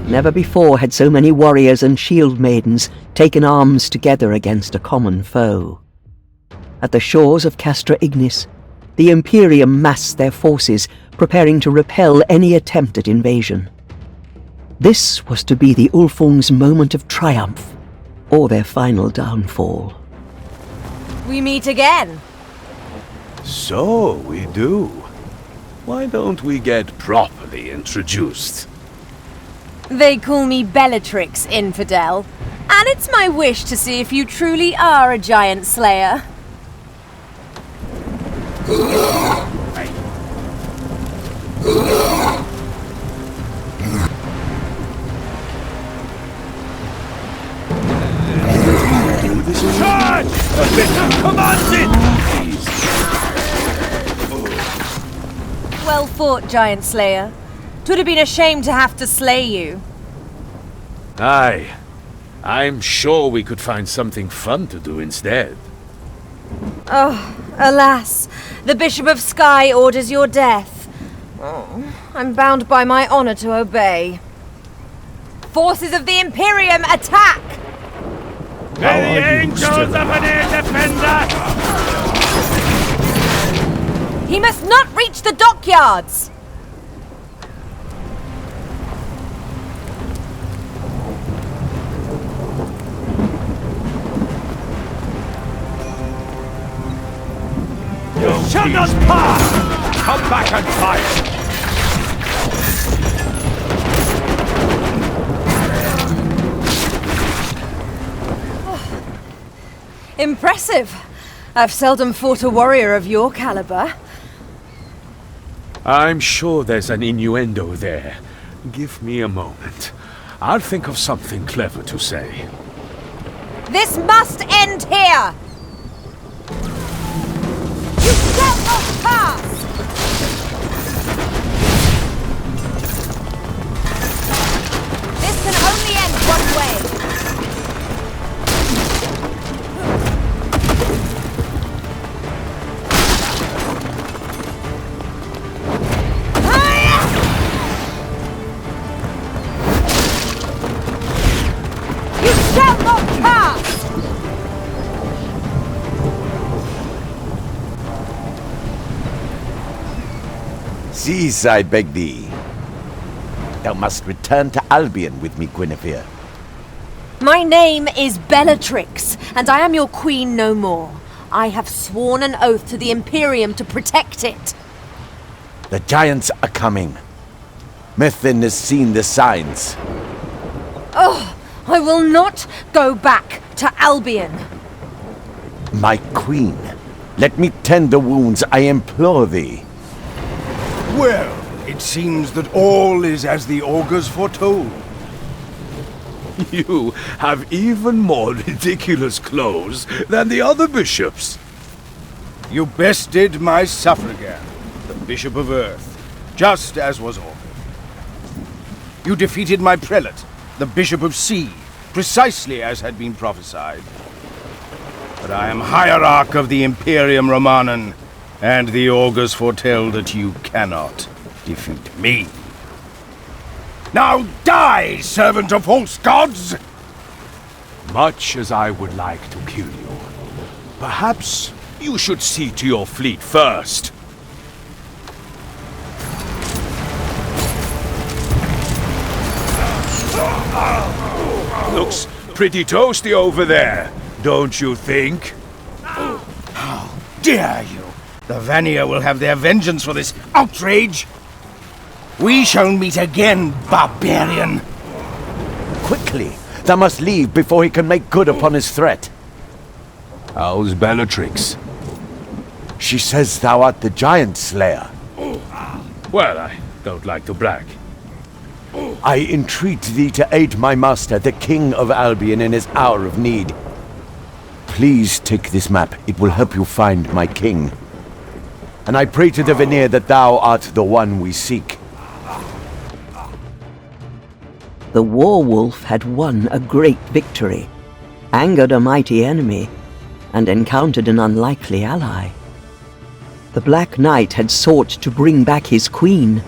Never before had so many warriors and shield maidens taken arms together against a common foe. At the shores of Castra Ignis, the Imperium massed their forces, preparing to repel any attempt at invasion. This was to be the Ulfung's moment of triumph, or their final downfall. We meet again. So we do. Why don't we get properly introduced? They call me Bellatrix, infidel. And it's my wish to see if you truly are a giant slayer. Charge! Command it! Well fought, giant slayer. 'Twould have been a shame to have to slay you. Aye. I'm sure we could find something fun to do instead. Oh, alas. The Bishop of Skye orders your death. Oh, I'm bound by my honor to obey. Forces of the Imperium, attack! May the angels of an air defend us! He must not reach the dockyards! You shall not pass! Come back and fight! Impressive. I've seldom fought a warrior of your caliber. I'm sure there's an innuendo there. Give me a moment. I'll think of something clever to say. This must end here! You shall not pass! This can only end one way. Cease, I beg thee. Thou must return to Albion with me, Guinevere. My name is Bellatrix, and I am your queen no more. I have sworn an oath to the Imperium to protect it. The giants are coming. Methven has seen the signs. Oh, I will not go back to Albion. My queen, let me tend the wounds, I implore thee. Well, it seems that all is as the augurs foretold. You have even more ridiculous clothes than the other bishops. You bested my suffragan, the Bishop of Earth, just as was ordered. You defeated my prelate, the Bishop of Sea, precisely as had been prophesied. But I am hierarch of the Imperium Romanum, and the augurs foretell that you cannot defeat me. Now die, servant of false gods! Much as I would like to kill you, perhaps you should see to your fleet first. Looks pretty toasty over there, don't you think? How dare you! The Vanir will have their vengeance for this outrage! We shall meet again, barbarian! Quickly! Thou must leave before he can make good upon his threat. How's Bellatrix? She says thou art the giant slayer. Well, I don't like to brag. I entreat thee to aid my master, the King of Albion, in his hour of need. Please take this map. It will help you find my king. And I pray to the Vanir that thou art the one we seek. The war-wolf had won a great victory, angered a mighty enemy, and encountered an unlikely ally. The Black Knight had sought to bring back his queen,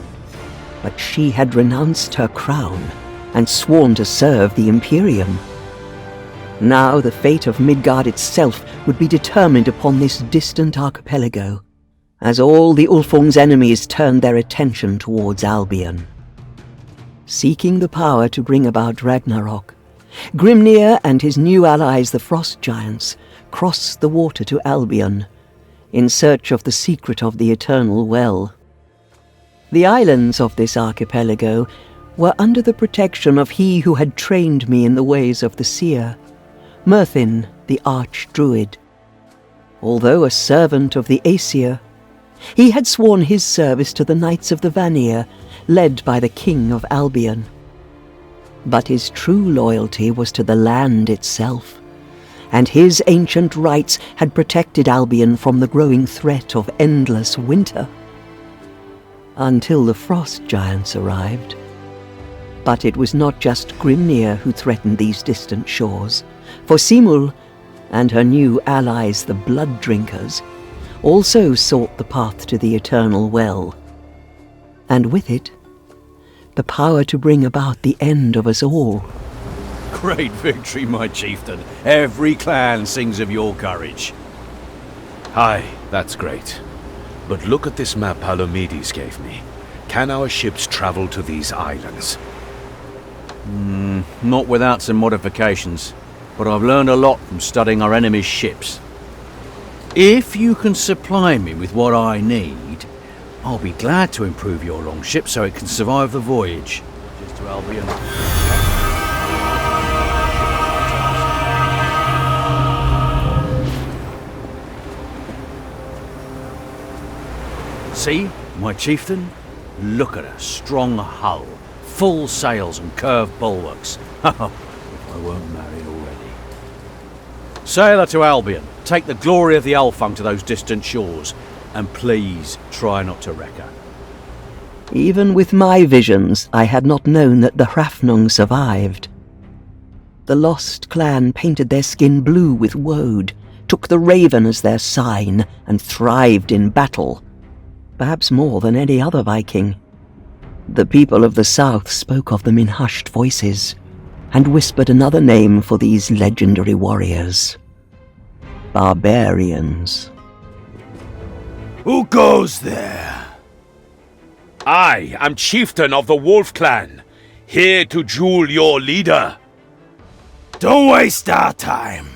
but she had renounced her crown and sworn to serve the Imperium. Now the fate of Midgard itself would be determined upon this distant archipelago, as all the Ulfung's enemies turned their attention towards Albion. Seeking the power to bring about Ragnarok, Grimnir and his new allies, the Frost Giants, crossed the water to Albion, in search of the secret of the Eternal Well. The islands of this archipelago were under the protection of he who had trained me in the ways of the seer, Merthin, the arch-druid. Although a servant of the Aesir, he had sworn his service to the Knights of the Vanir, led by the King of Albion. But his true loyalty was to the land itself, and his ancient rights had protected Albion from the growing threat of endless winter. Until the Frost Giants arrived. But it was not just Grimnir who threatened these distant shores, for Simul and her new allies, the Blood Drinkers, also sought the path to the Eternal Well. and with it, the power to bring about the end of us all. Great victory, my chieftain. Every clan sings of your courage. Aye, that's great. But look at this map Palomedes gave me. Can our ships travel to these islands? Not without some modifications, but I've learned a lot from studying our enemy's ships. If you can supply me with what I need, I'll be glad to improve your longship so it can survive the voyage. Just to Albion. See, my chieftain? Look at her, strong hull, full sails and curved bulwarks. If I weren't married already. Sail her to Albion. Take the glory of the Alfung to those distant shores. And please, try not to wreck her. Even with my visions, I had not known that the Hrafnung survived. The lost clan painted their skin blue with woad, took the raven as their sign, and thrived in battle. Perhaps more than any other Viking. The people of the south spoke of them in hushed voices, and whispered another name for these legendary warriors. Barbarians. Who goes there? I am chieftain of the Wolf Clan, here to jewel your leader. Don't waste our time.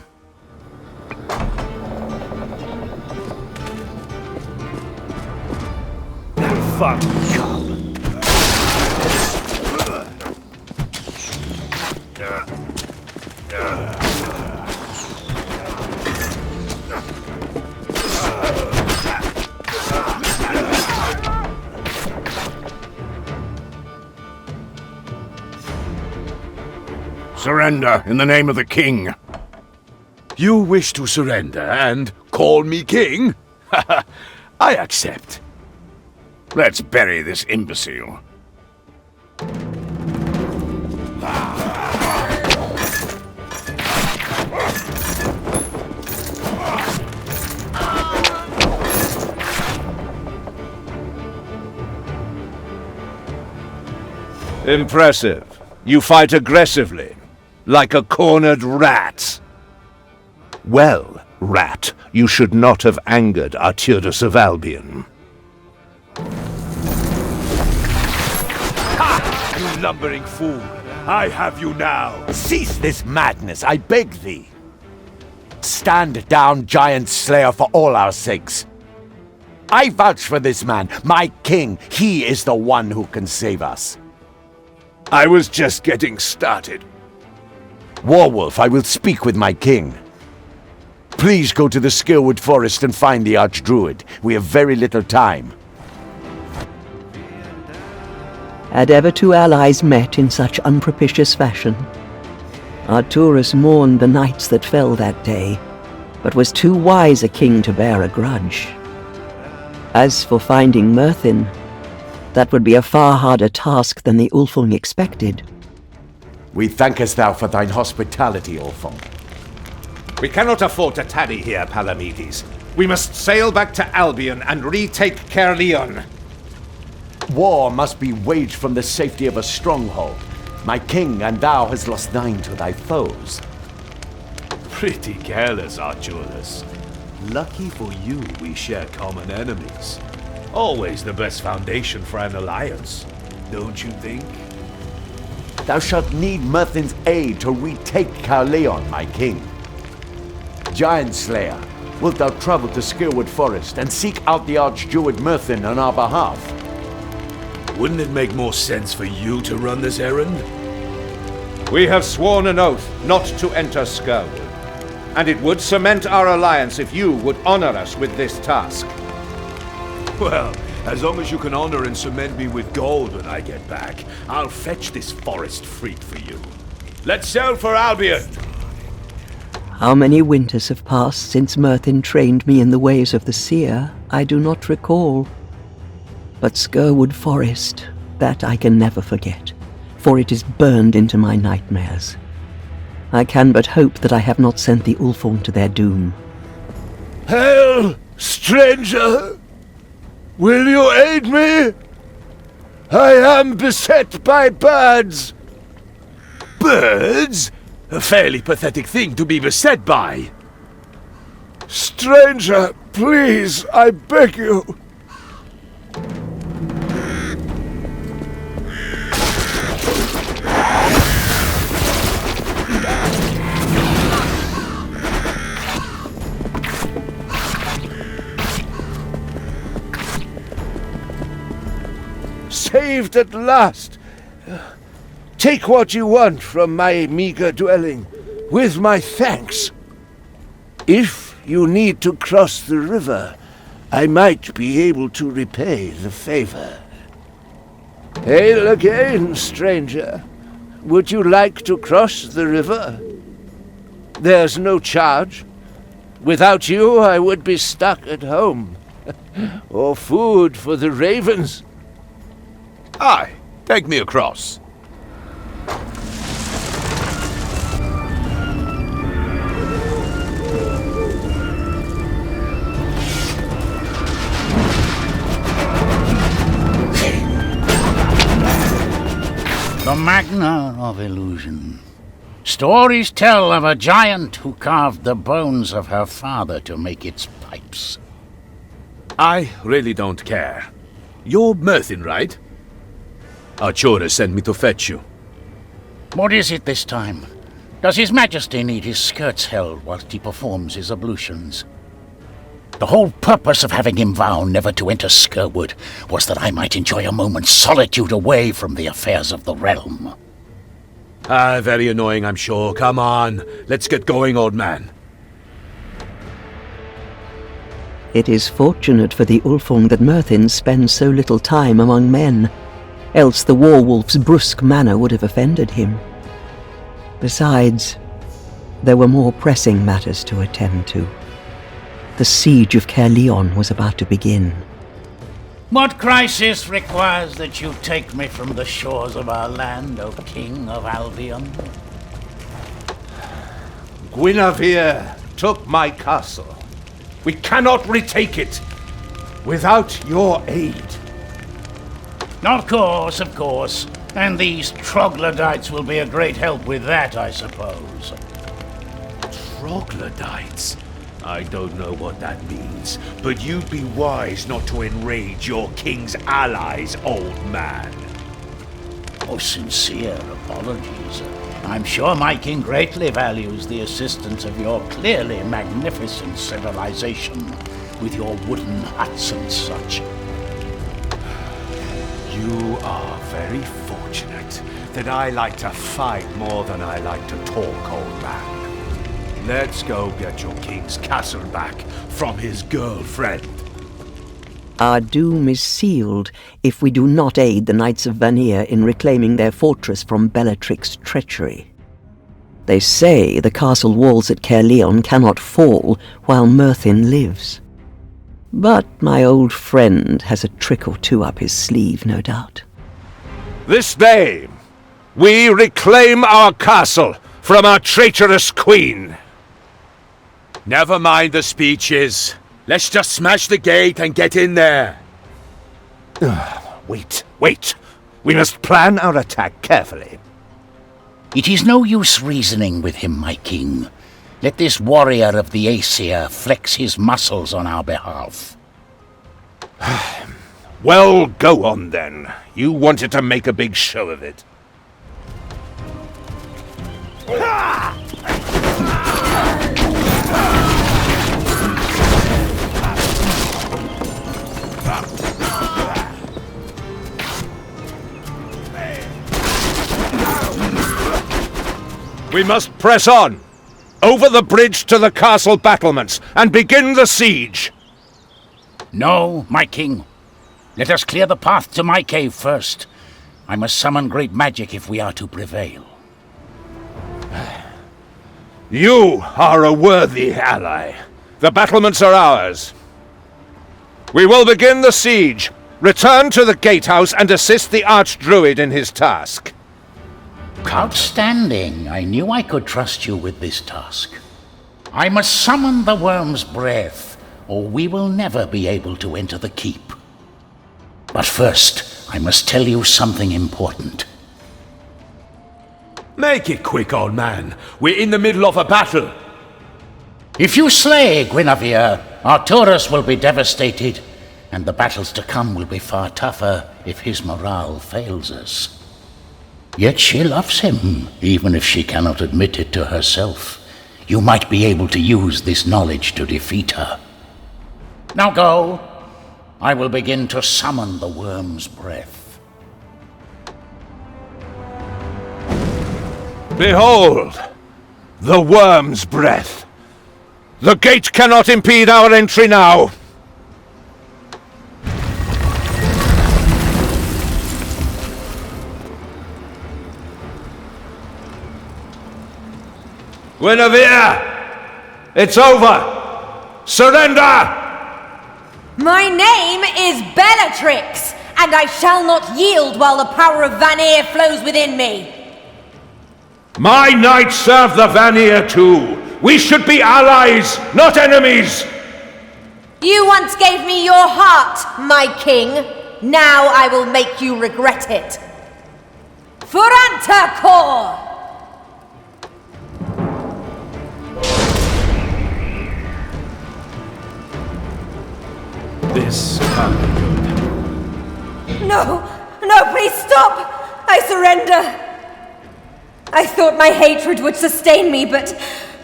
Fuck. Surrender in the name of the king. You wish to surrender and call me king? I accept. Let's bury this imbecile. Impressive. You fight aggressively, like a cornered rat. Well, rat, you should not have angered Arturus of Albion. Ha! You lumbering fool! I have you now! Cease this madness, I beg thee! Stand down, giant slayer, for all our sakes. I vouch for this man, my king. He is the one who can save us. I was just getting started. Warwolf, I will speak with my king. Please go to the Skirwood Forest and find the Archdruid. We have very little time. Had ever two allies met in such unpropitious fashion? Arturus mourned the knights that fell that day, but was too wise a king to bear a grudge. As for finding Merthin, that would be a far harder task than the Ulfung expected. We thankest thou for thine hospitality, Ulfung. We cannot afford to tarry here, Palamedes. We must sail back to Albion and retake Caerleon. War must be waged from the safety of a stronghold. My king and thou hast lost thine to thy foes. Pretty careless, Archulus. Lucky for you we share common enemies. Always the best foundation for an alliance, don't you think? Thou shalt need Merthin's aid to retake Caerleon, my king. Giant Slayer, wilt thou travel to Skirwood Forest and seek out the Archdruid Merthin on our behalf? Wouldn't it make more sense for you to run this errand? We have sworn an oath not to enter Skirwood, and it would cement our alliance if you would honor us with this task. Well, as long as you can honor and cement me with gold when I get back, I'll fetch this forest freak for you. Let's sail for Albion! How many winters have passed since Merthin trained me in the ways of the seer, I do not recall. But Skirwood Forest, that I can never forget, for it is burned into my nightmares. I can but hope that I have not sent the Ulfung to their doom. Hail, stranger! Will you aid me? I am beset by birds! Birds? A fairly pathetic thing to be beset by. Stranger, please, I beg you. Saved at last! Take what you want from my meager dwelling, with my thanks. If you need to cross the river, I might be able to repay the favor. Hail again, stranger. Would you like to cross the river? There's no charge. Without you, I would be stuck at home. Or food for the ravens. Aye, take me across. The Magna of Illusion. Stories tell of a giant who carved the bones of her father to make its pipes. I really don't care. You're Merthin, right? Archora sent me to fetch you. What is it this time? Does His Majesty need his skirts held whilst he performs his ablutions? The whole purpose of having him vow never to enter Skerwood was that I might enjoy a moment's solitude away from the affairs of the realm. Very annoying, I'm sure. Come on, let's get going, old man. It is fortunate for the Ulfung that Merthin spends so little time among men, else the warwolf's brusque manner would have offended him. Besides, there were more pressing matters to attend to. The siege of Caerleon was about to begin. What crisis requires that you take me from the shores of our land, O King of Albion? Guinevere took my castle. We cannot retake it without your aid. Of course. And these troglodytes will be a great help with that, I suppose. Troglodytes? I don't know what that means, but you'd be wise not to enrage your king's allies, old man. Oh, sincere apologies. I'm sure my king greatly values the assistance of your clearly magnificent civilization, with your wooden huts and such. You are very fortunate that I like to fight more than I like to talk, old man. Let's go get your king's castle back from his girlfriend. Our doom is sealed if we do not aid the Knights of Vanir in reclaiming their fortress from Bellatrix's treachery. They say the castle walls at Caerleon cannot fall while Merthin lives. But my old friend has a trick or two up his sleeve, no doubt. This day, we reclaim our castle from our traitorous queen. Never mind the speeches. Let's just smash the gate and get in there. Wait. We must plan our attack carefully. It is no use reasoning with him, my king. Let this warrior of the Aesir flex his muscles on our behalf. Well, go on then. You wanted to make a big show of it. We must press on, over the bridge to the castle battlements, and begin the siege. No, my king. Let us clear the path to my cave first. I must summon great magic if we are to prevail. You are a worthy ally. The battlements are ours. We will begin the siege. Return to the gatehouse and assist the archdruid in his task. Outstanding. I knew I could trust you with this task. I must summon the worm's breath, or we will never be able to enter the keep. But first, I must tell you something important. Make it quick, old man. We're in the middle of a battle. If you slay Guinevere, Arturus will be devastated, and the battles to come will be far tougher if his morale fails us. Yet she loves him, even if she cannot admit it to herself. You might be able to use this knowledge to defeat her. Now go. I will begin to summon the worm's breath. Behold! The worm's breath! The gate cannot impede our entry now! Guinevere! It's over! Surrender! My name is Bellatrix, and I shall not yield while the power of Vanir flows within me. My knights serve the Vanir too. We should be allies, not enemies! You once gave me your heart, my king. Now I will make you regret it. Furanta Kor! This can't be good. No, please stop! I surrender! I thought my hatred would sustain me, but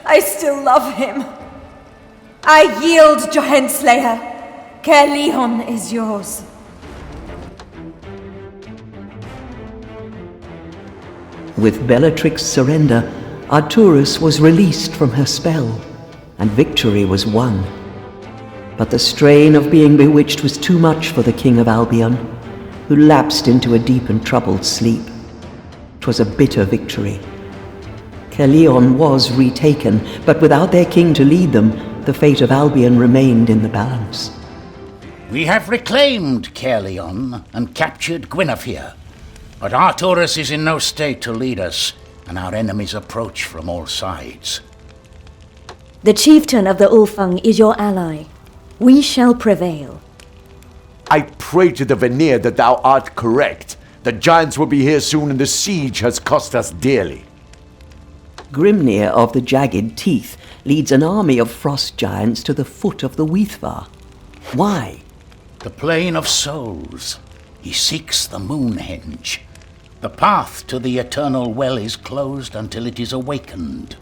I still love him. I yield, Giant Slayer. Caerleon is yours. With Bellatrix's surrender, Arturus was released from her spell, and victory was won. But the strain of being bewitched was too much for the King of Albion, who lapsed into a deep and troubled sleep. 'Twas a bitter victory. Caerleon was retaken, but without their king to lead them, the fate of Albion remained in the balance. We have reclaimed Caerleon and captured Guinevere, but Arturus is in no state to lead us, and our enemies approach from all sides. The chieftain of the Ulfang is your ally. We shall prevail. I pray to the Vanir that thou art correct. The giants will be here soon, and the siege has cost us dearly. Grimnir of the Jagged Teeth leads an army of frost giants to the foot of the Weithvar. Why? The Plane of Souls. He seeks the Moonhenge. The path to the Eternal Well is closed until it is awakened.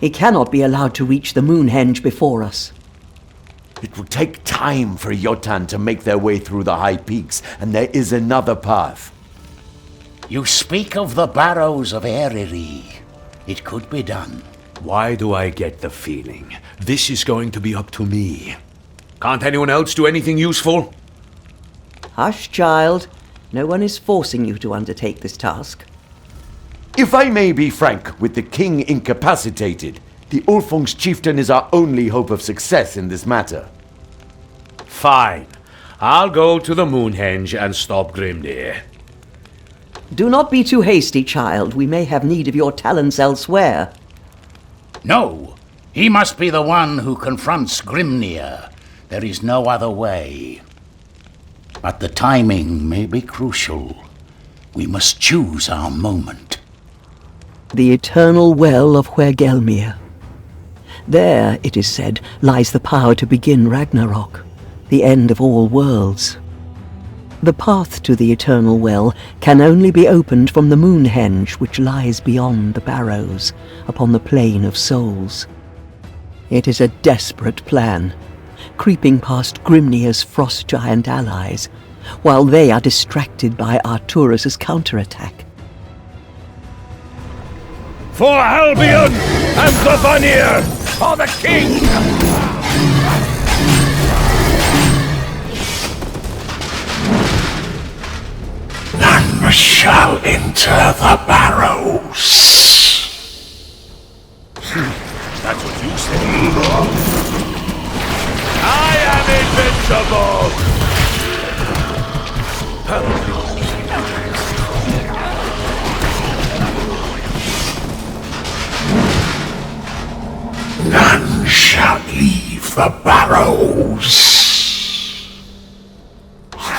He cannot be allowed to reach the Moonhenge before us. It will take time for Jotun to make their way through the high peaks, and there is another path. You speak of the Barrows of Eryri. It could be done. Why do I get the feeling this is going to be up to me? Can't anyone else do anything useful? Hush, child. No one is forcing you to undertake this task. If I may be frank, with the king incapacitated, the Ulfung's chieftain is our only hope of success in this matter. Fine. I'll go to the Moonhenge and stop Grimnir. Do not be too hasty, child. We may have need of your talents elsewhere. No, he must be the one who confronts Grimnir. There is no other way. But the timing may be crucial. We must choose our moment. The eternal well of Hvergelmir. There, it is said, lies the power to begin Ragnarok, the end of all worlds. The path to the eternal well can only be opened from the Moonhenge, which lies beyond the Barrows, upon the Plane of Souls. It is a desperate plan, creeping past Grimnir's frost giant allies, while they are distracted by Arturus's counterattack. For Albion and the Vanir, for the king! None shall enter the Barrows. That's what you say. I am invincible! None shall leave the Barrows.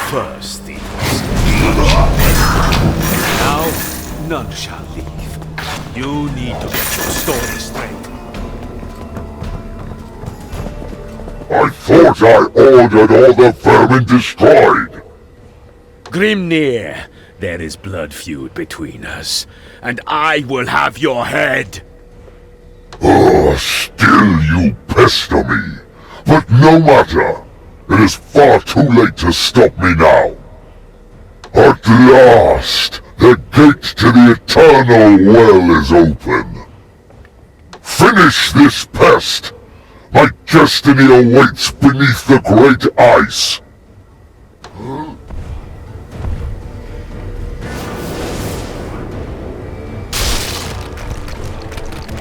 First it was none shall leave. You need to get your story straight. I thought I ordered all the vermin destroyed! Grimnir, there is blood feud between us, and I will have your head! Oh, still you pester me. But no matter. It is far too late to stop me now. At last, the gate to the eternal well is open. Finish this pest! My destiny awaits beneath the great ice.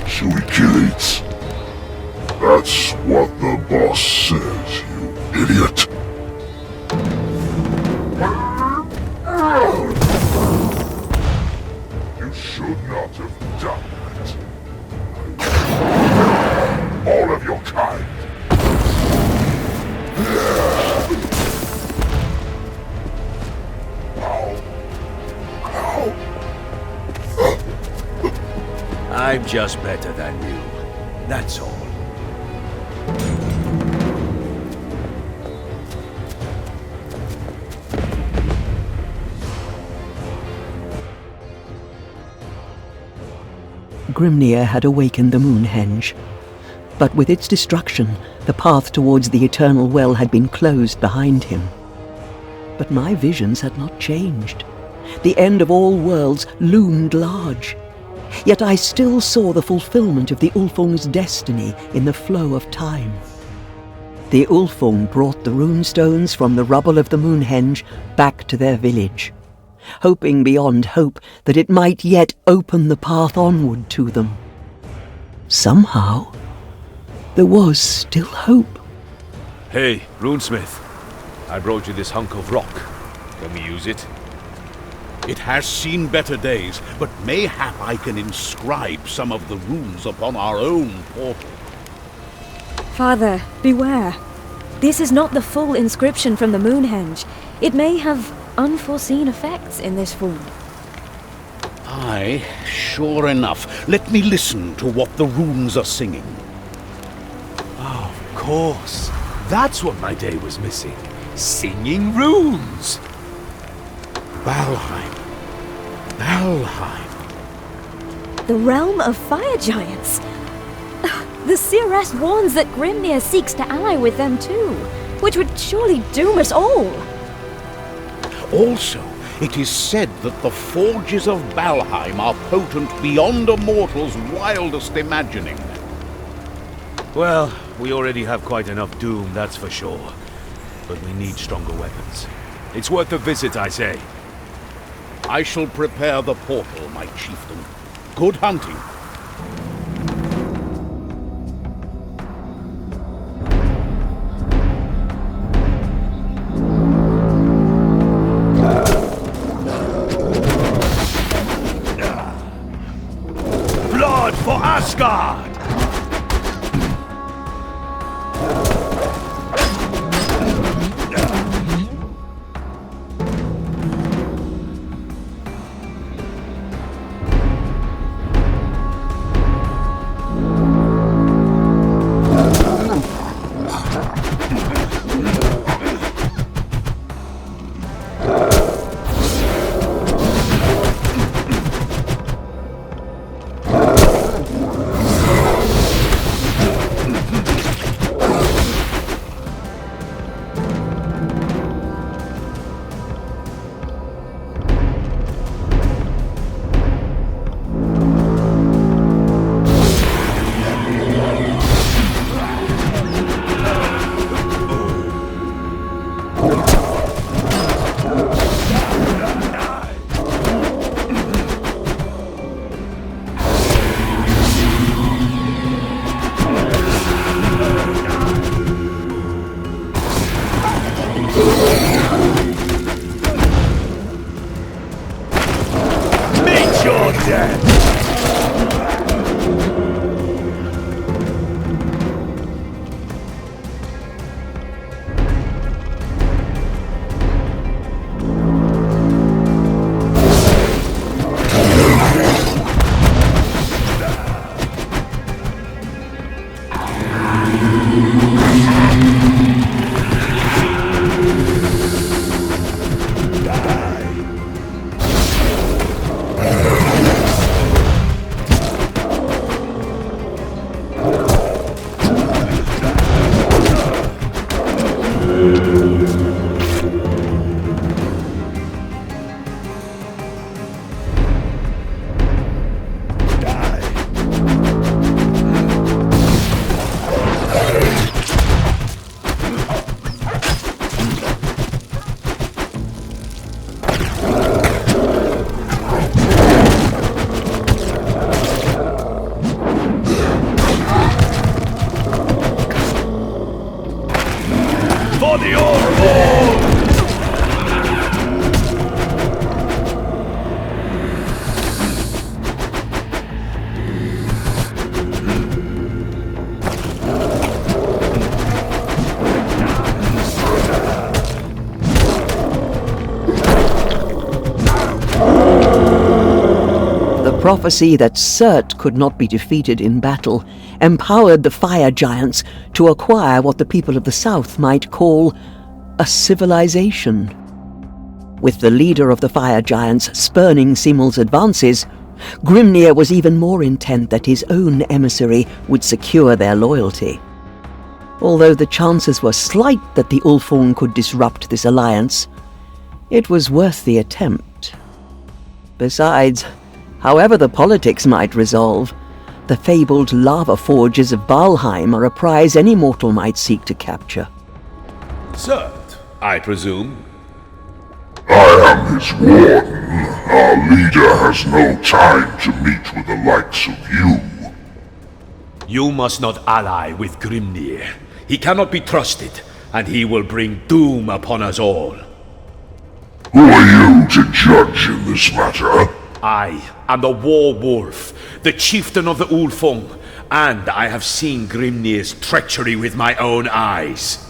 Should we kill it? That's what the boss says, you idiot. You should not have done that. All of your kind. I'm just better than you. That's all. Grimnir had awakened the Moonhenge, but with its destruction, the path towards the Eternal Well had been closed behind him. But my visions had not changed. The end of all worlds loomed large. Yet I still saw the fulfillment of the Ulfung's destiny in the flow of time. The Ulfung brought the runestones from the rubble of the Moonhenge back to their village, hoping beyond hope that it might yet open the path onward to them. Somehow, there was still hope. Hey, runesmith. I brought you this hunk of rock. Can we use it? It has seen better days, but mayhap I can inscribe some of the runes upon our own portal. Father, beware. This is not the full inscription from the Moonhenge. It may have unforeseen effects in this form. Aye, sure enough. Let me listen to what the runes are singing. Oh, of course. That's what my day was missing. Singing runes. Valheim. Valheim. The realm of fire giants. The seeress warns that Grimnir seeks to ally with them too, which would surely doom us all. Also, it is said that the forges of Valheim are potent beyond a mortal's wildest imagining. Well, we already have quite enough doom, that's for sure. But we need stronger weapons. It's worth a visit, I say. I shall prepare the portal, my chieftain. Good hunting. Blood for Asgard! prophecy that Surt could not be defeated in battle empowered the fire giants to acquire what the people of the south might call a civilization. With the leader of the fire giants spurning Simul's advances, Grimnir was even more intent that his own emissary would secure their loyalty. Although the chances were slight that the Ulfung could disrupt this alliance, it was worth the attempt. Besides, however the politics might resolve, the fabled lava forges of Valheim are a prize any mortal might seek to capture. Surt, I presume? I am his warden. Our leader has no time to meet with the likes of you. You must not ally with Grimnir. He cannot be trusted, and he will bring doom upon us all. Who are you to judge in this matter? I am the War Wolf, the chieftain of the Ulfung, and I have seen Grimnir's treachery with my own eyes.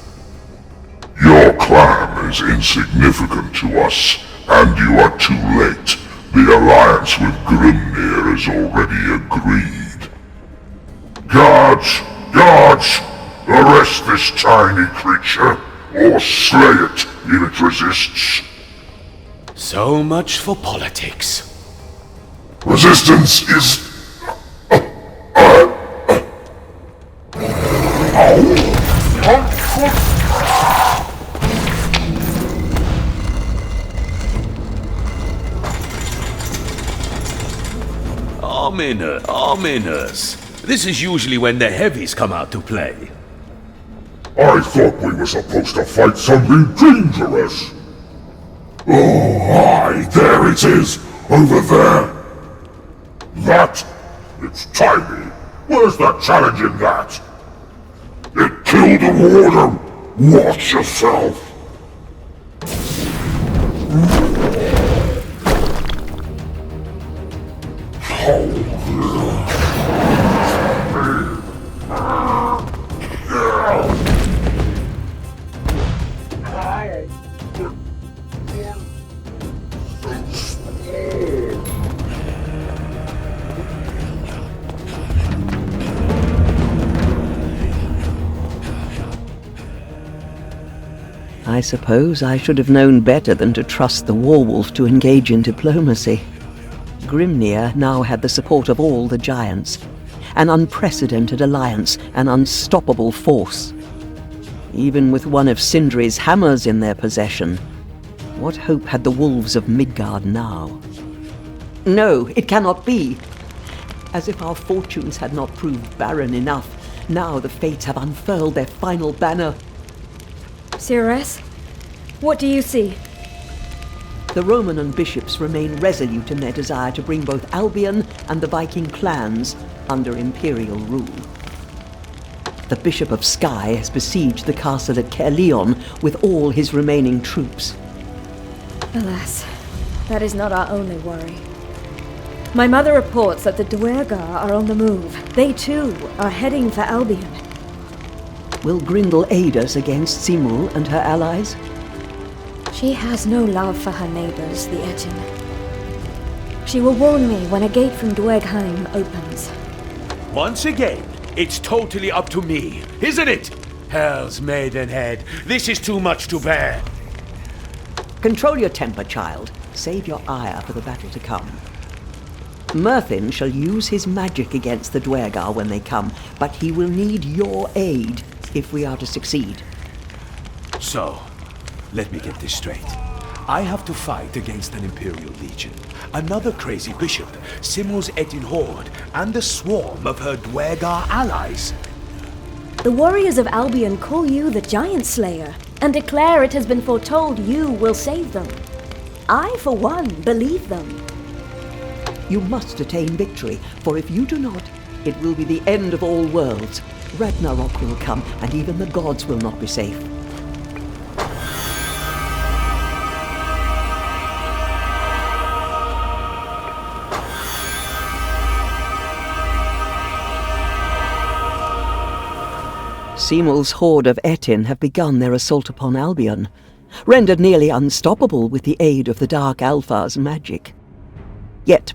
Your clan is insignificant to us, and you are too late. The alliance with Grimnir is already agreed. Guards! Guards! Arrest this tiny creature, or slay it if it resists. So much for politics. Resistance is... Ominous. This is usually when the heavies come out to play. I thought we were supposed to fight something dangerous. Oh, aye, there it is, over there. That? It's tiny. Where's the challenge in that? It killed a warder. Watch yourself. I suppose I should have known better than to trust the Warwolf to engage in diplomacy. Grimnir now had the support of all the giants. An unprecedented alliance, an unstoppable force. Even with one of Sindri's hammers in their possession, what hope had the wolves of Midgard now? No, it cannot be! As if our fortunes had not proved barren enough, now the fates have unfurled their final banner. Cirrus, what do you see? The Roman bishops remain resolute in their desire to bring both Albion and the Viking clans under imperial rule. The Bishop of Skye has besieged the castle at Caerleon with all his remaining troops. Alas, that is not our only worry. My mother reports that the Duergar are on the move. They too are heading for Albion. Will Grindel aid us against Simul and her allies? She has no love for her neighbors, the Ettin. She will warn me when a gate from Dwergheim opens. Once again, it's totally up to me, isn't it? Hell's Maidenhead, this is too much to bear. Control your temper, child. Save your ire for the battle to come. Merthin shall use his magic against the Dwergar when they come, but he will need your aid if we are to succeed. So, let me get this straight. I have to fight against an Imperial Legion, another crazy bishop, Simul's Ettin Horde, and a swarm of her Dwergar allies. The warriors of Albion call you the Giant Slayer, and declare it has been foretold you will save them. I, for one, believe them. You must attain victory, for if you do not, it will be the end of all worlds. Ragnarok will come, and even the gods will not be safe. Simul's horde of Ettin have begun their assault upon Albion, rendered nearly unstoppable with the aid of the Dark Alpha's magic. Yet,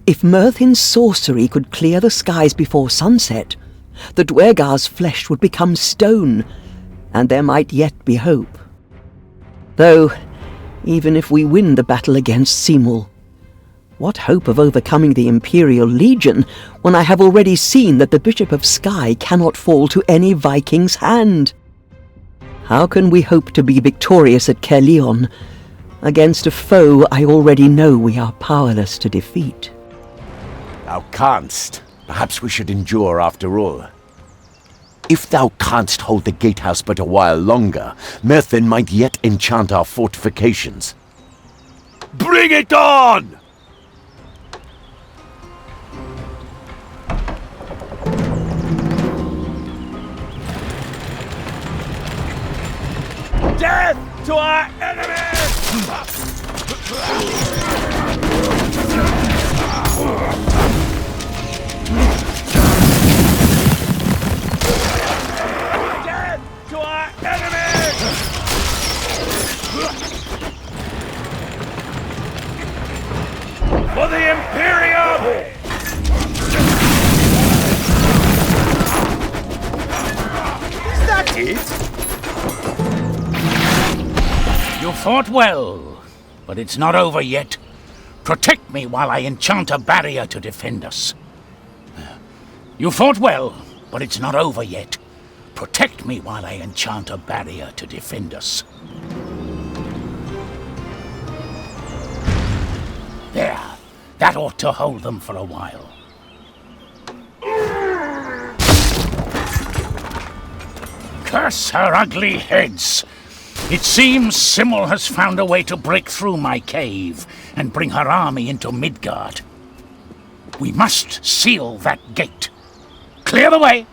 If Merthin's sorcery could clear the skies before sunset, the Dwergar's flesh would become stone, and there might yet be hope. Though, even if we win the battle against Simul, what hope of overcoming the Imperial Legion when I have already seen that the Bishop of Sky cannot fall to any Viking's hand? How can we hope to be victorious at Caerleon against a foe I already know we are powerless to defeat? Thou canst. Perhaps we should endure after all. If thou canst hold the gatehouse but a while longer, Merthin might yet enchant our fortifications. Bring it on! Death to our enemies! Death to our enemies! For the Imperium! Is that it? You fought well, but it's not over yet. Protect me while I enchant a barrier to defend us. You fought well, but it's not over yet. Protect me while I enchant a barrier to defend us. There. That ought to hold them for a while. Curse her ugly heads! It seems Simul has found a way to break through my cave and bring her army into Midgard. We must seal that gate. Clear the way!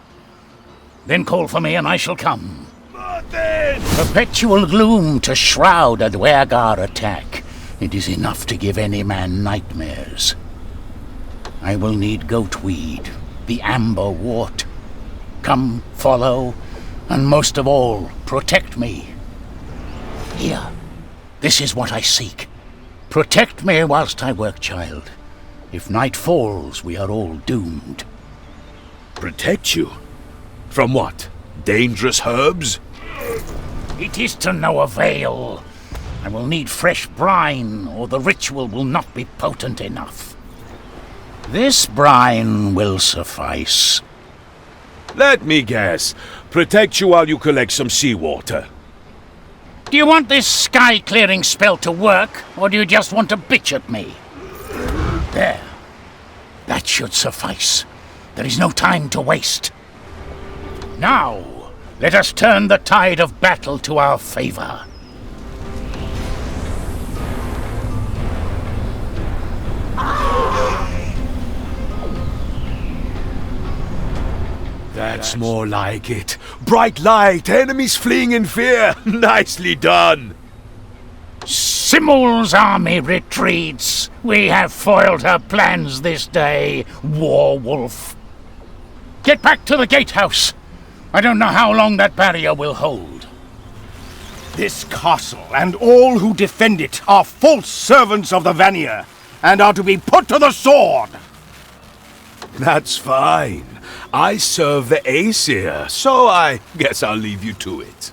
Then call for me and I shall come. Martin! Perpetual gloom to shroud a Dwergar attack. It is enough to give any man nightmares. I will need goatweed, the amber wart. Come, follow, and most of all, protect me. Here, this is what I seek. Protect me whilst I work, child. If night falls, we are all doomed. Protect you? From what? Dangerous herbs? It is to no avail. I will need fresh brine, or the ritual will not be potent enough. This brine will suffice. Let me guess. Protect you while you collect some seawater. Do you want this sky-clearing spell to work, or do you just want to bitch at me? There. That should suffice. There is no time to waste. Now, let us turn the tide of battle to our favor. That's more like it. Bright light, enemies fleeing in fear. Nicely done. Simul's army retreats. We have foiled her plans this day, Warwolf. Get back to the gatehouse. I don't know how long that barrier will hold. This castle and all who defend it are false servants of the Vanir, and are to be put to the sword. That's fine. I serve the Aesir, so I guess I'll leave you to it.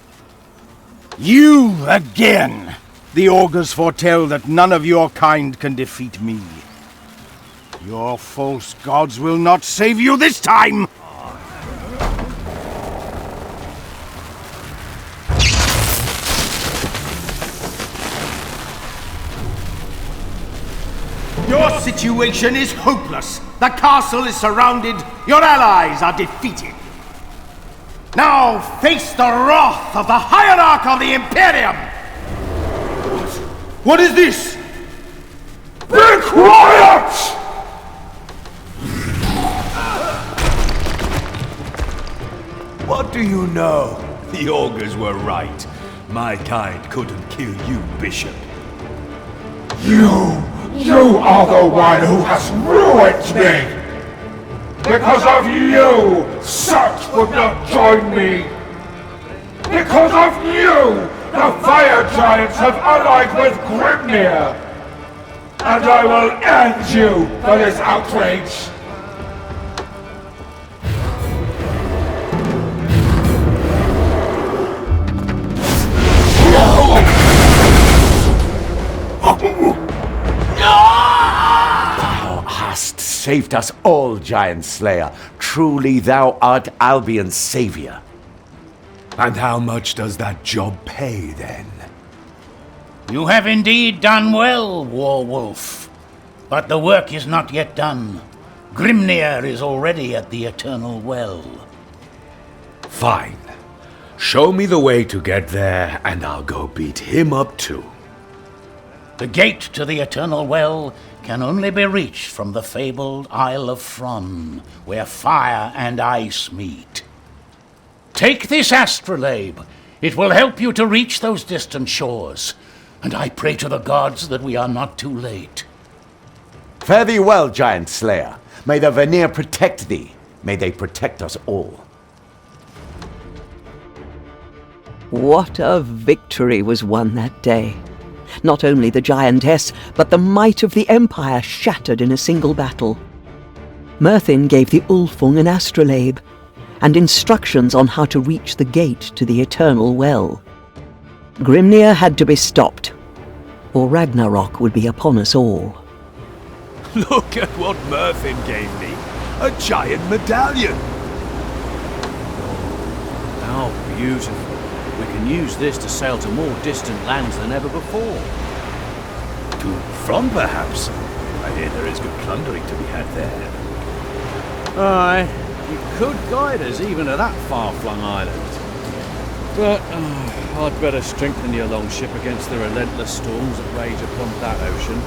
You again! The augurs foretell that none of your kind can defeat me. Your false gods will not save you this time! Your situation is hopeless. The castle is surrounded. Your allies are defeated. Now face the wrath of the hierarch of the Imperium! What is this? Be quiet! What do you know? The augurs were right. My kind couldn't kill you, Bishop. You are the one who has ruined me! Because of you, Surt would not join me! Because of you, the fire giants have allied with Grimnir! and I will end you for this outrage! Thou hast saved us all, Giant Slayer. Truly thou art Albion's savior. And how much does that job pay, then? You have indeed done well, Warwolf. But the work is not yet done. Grimnir is already at the Eternal Well. Fine. Show me the way to get there, and I'll go beat him up too. The gate to the Eternal Well can only be reached from the fabled Isle of Fronn, where fire and ice meet. Take this astrolabe. It will help you to reach those distant shores. And I pray to the gods that we are not too late. Fare thee well, Giant Slayer. May the Vanir protect thee. May they protect us all. What a victory was won that day. Not only the giantess, but the might of the Empire shattered in a single battle. Merthin gave the Ulfung an astrolabe, and instructions on how to reach the gate to the Eternal Well. Grimnir had to be stopped, or Ragnarok would be upon us all. Look at what Merthin gave me. A giant medallion. How beautiful. We can use this to sail to more distant lands than ever before. To Fronn, perhaps. I hear there is good plundering to be had there. Aye, you could guide us even to that far-flung island. But I'd better strengthen your longship against the relentless storms that rage upon that ocean.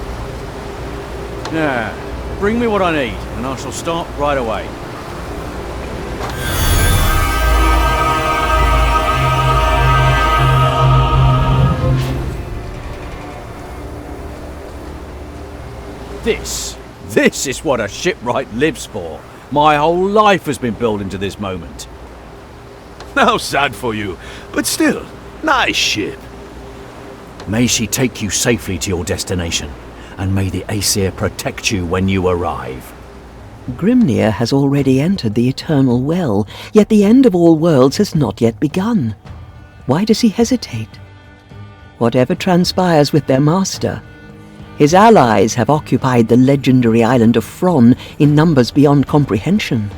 Yeah, bring me what I need, and I shall start right away. This is what a shipwright lives for. My whole life has been built into this moment. How sad for you, but still, nice ship. May she take you safely to your destination, and may the Aesir protect you when you arrive. Grimnir has already entered the Eternal Well, yet the end of all worlds has not yet begun. Why does he hesitate? Whatever transpires with their master, his allies have occupied the legendary island of Fronn in numbers beyond comprehension.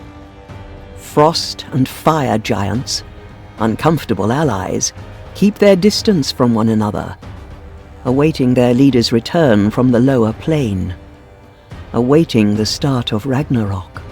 Frost and fire giants, uncomfortable allies, keep their distance from one another, awaiting their leader's return from the lower plane, awaiting the start of Ragnarok.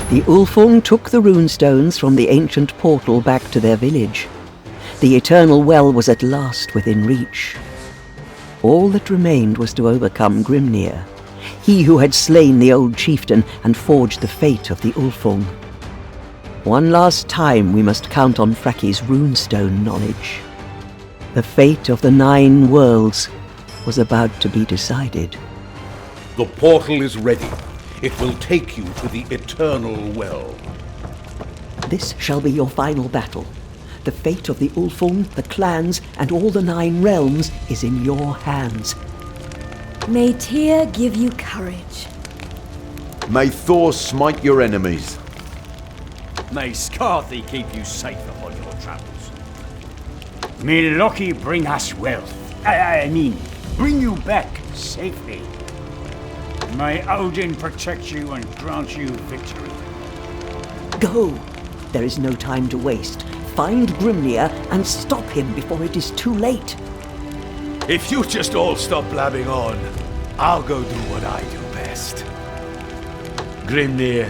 The Ulfung took the runestones from the ancient portal back to their village. The Eternal Well was at last within reach. All that remained was to overcome Grimnir, he who had slain the old chieftain and forged the fate of the Ulfung. One last time we must count on Fraki's runestone knowledge. The fate of the 9 worlds was about to be decided. The portal is ready. It will take you to the Eternal Well. This shall be your final battle. The fate of the Ulfung, the clans, and all the 9 realms is in your hands. May Tyr give you courage. May Thor smite your enemies. May Scarthy keep you safe upon your travels. May Loki bring us wealth. I mean, bring you back safely. May Odin protect you and grant you victory. Go, There is no time to waste. Find Grimnir and stop him before it is too late. If you just all stop blabbing on, I'll go do what I do best. Grimnir,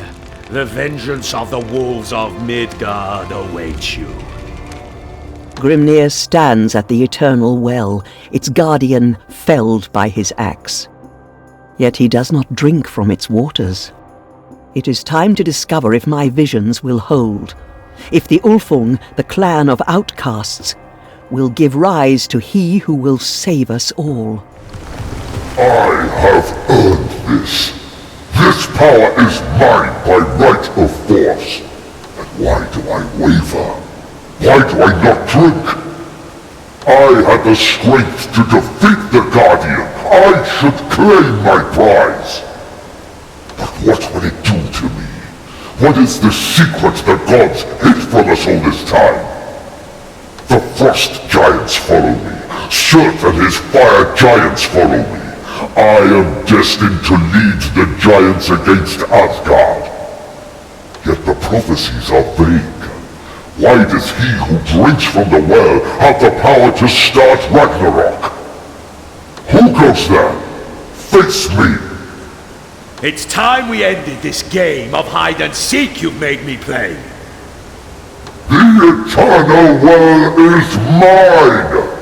the vengeance of the wolves of Midgard awaits you. Grimnir stands at the eternal well, its guardian felled by his axe. Yet he does not drink from its waters. It is time to discover if my visions will hold, if the Ulfung, the clan of outcasts, will give rise to he who will save us all. I have earned this. This power is mine by right of force. And why do I waver? Why do I not drink? I had the strength to defeat the Guardian. I should claim my prize. But what will it do to me? What is the secret the gods hid from us all this time? The frost giants follow me. Surt and his fire giants follow me. I am destined to lead the giants against Asgard. Yet the prophecies are vague. Why does he who drinks from the well have the power to start Ragnarok? Who goes there? Face me! It's time we ended this game of hide-and-seek you've made me play. The eternal well is mine!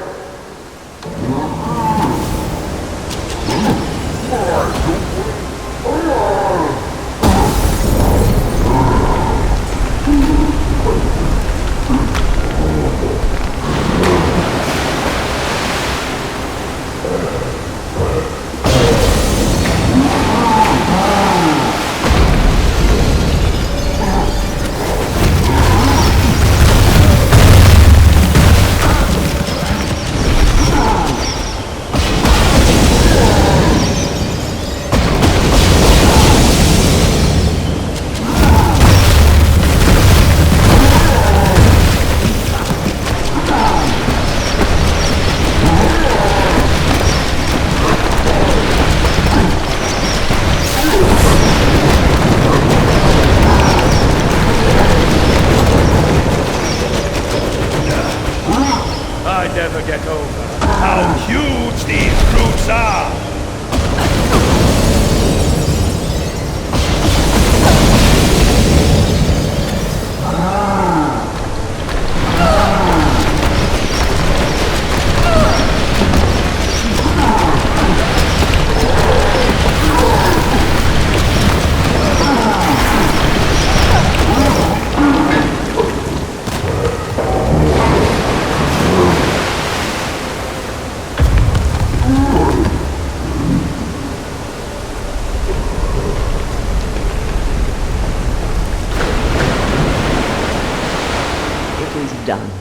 Done.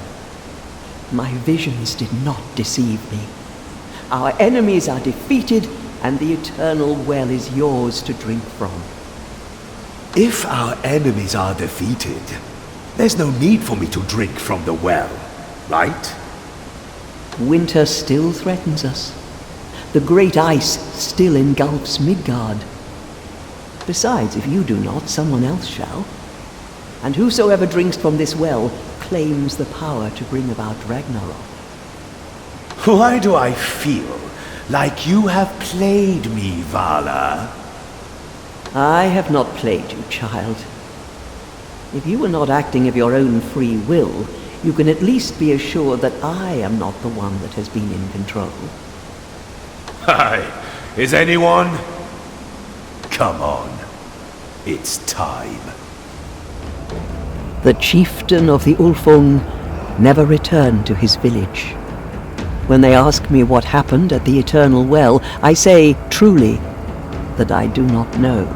My visions did not deceive me. Our enemies are defeated, and the eternal well is yours to drink from. If our enemies are defeated, there's no need for me to drink from the well, right? Winter still threatens us. The great ice still engulfs Midgard. Besides, if you do not, someone else shall. And whosoever drinks from this well claims the power to bring about Ragnarok. Why do I feel like you have played me, Vala? I have not played you, child. If you were not acting of your own free will, you can at least be assured that I am not the one that has been in control. Hi, is anyone? Come on, it's time. The chieftain of the Ulfung never returned to his village. When they ask me what happened at the Eternal Well, I say, truly, that I do not know.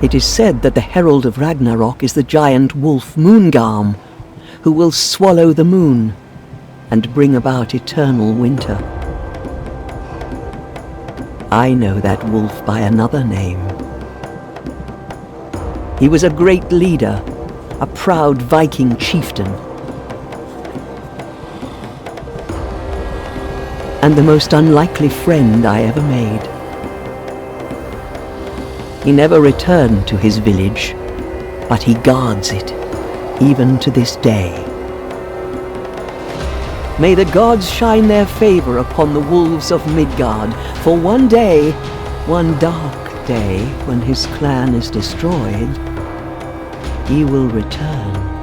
It is said that the herald of Ragnarok is the giant wolf Moongarm, who will swallow the moon and bring about eternal winter. I know that wolf by another name. He was a great leader, a proud Viking chieftain, and the most unlikely friend I ever made. He never returned to his village, but he guards it, even to this day. May the gods shine their favor upon the wolves of Midgard, for one day, one dark day, when his clan is destroyed, he will return.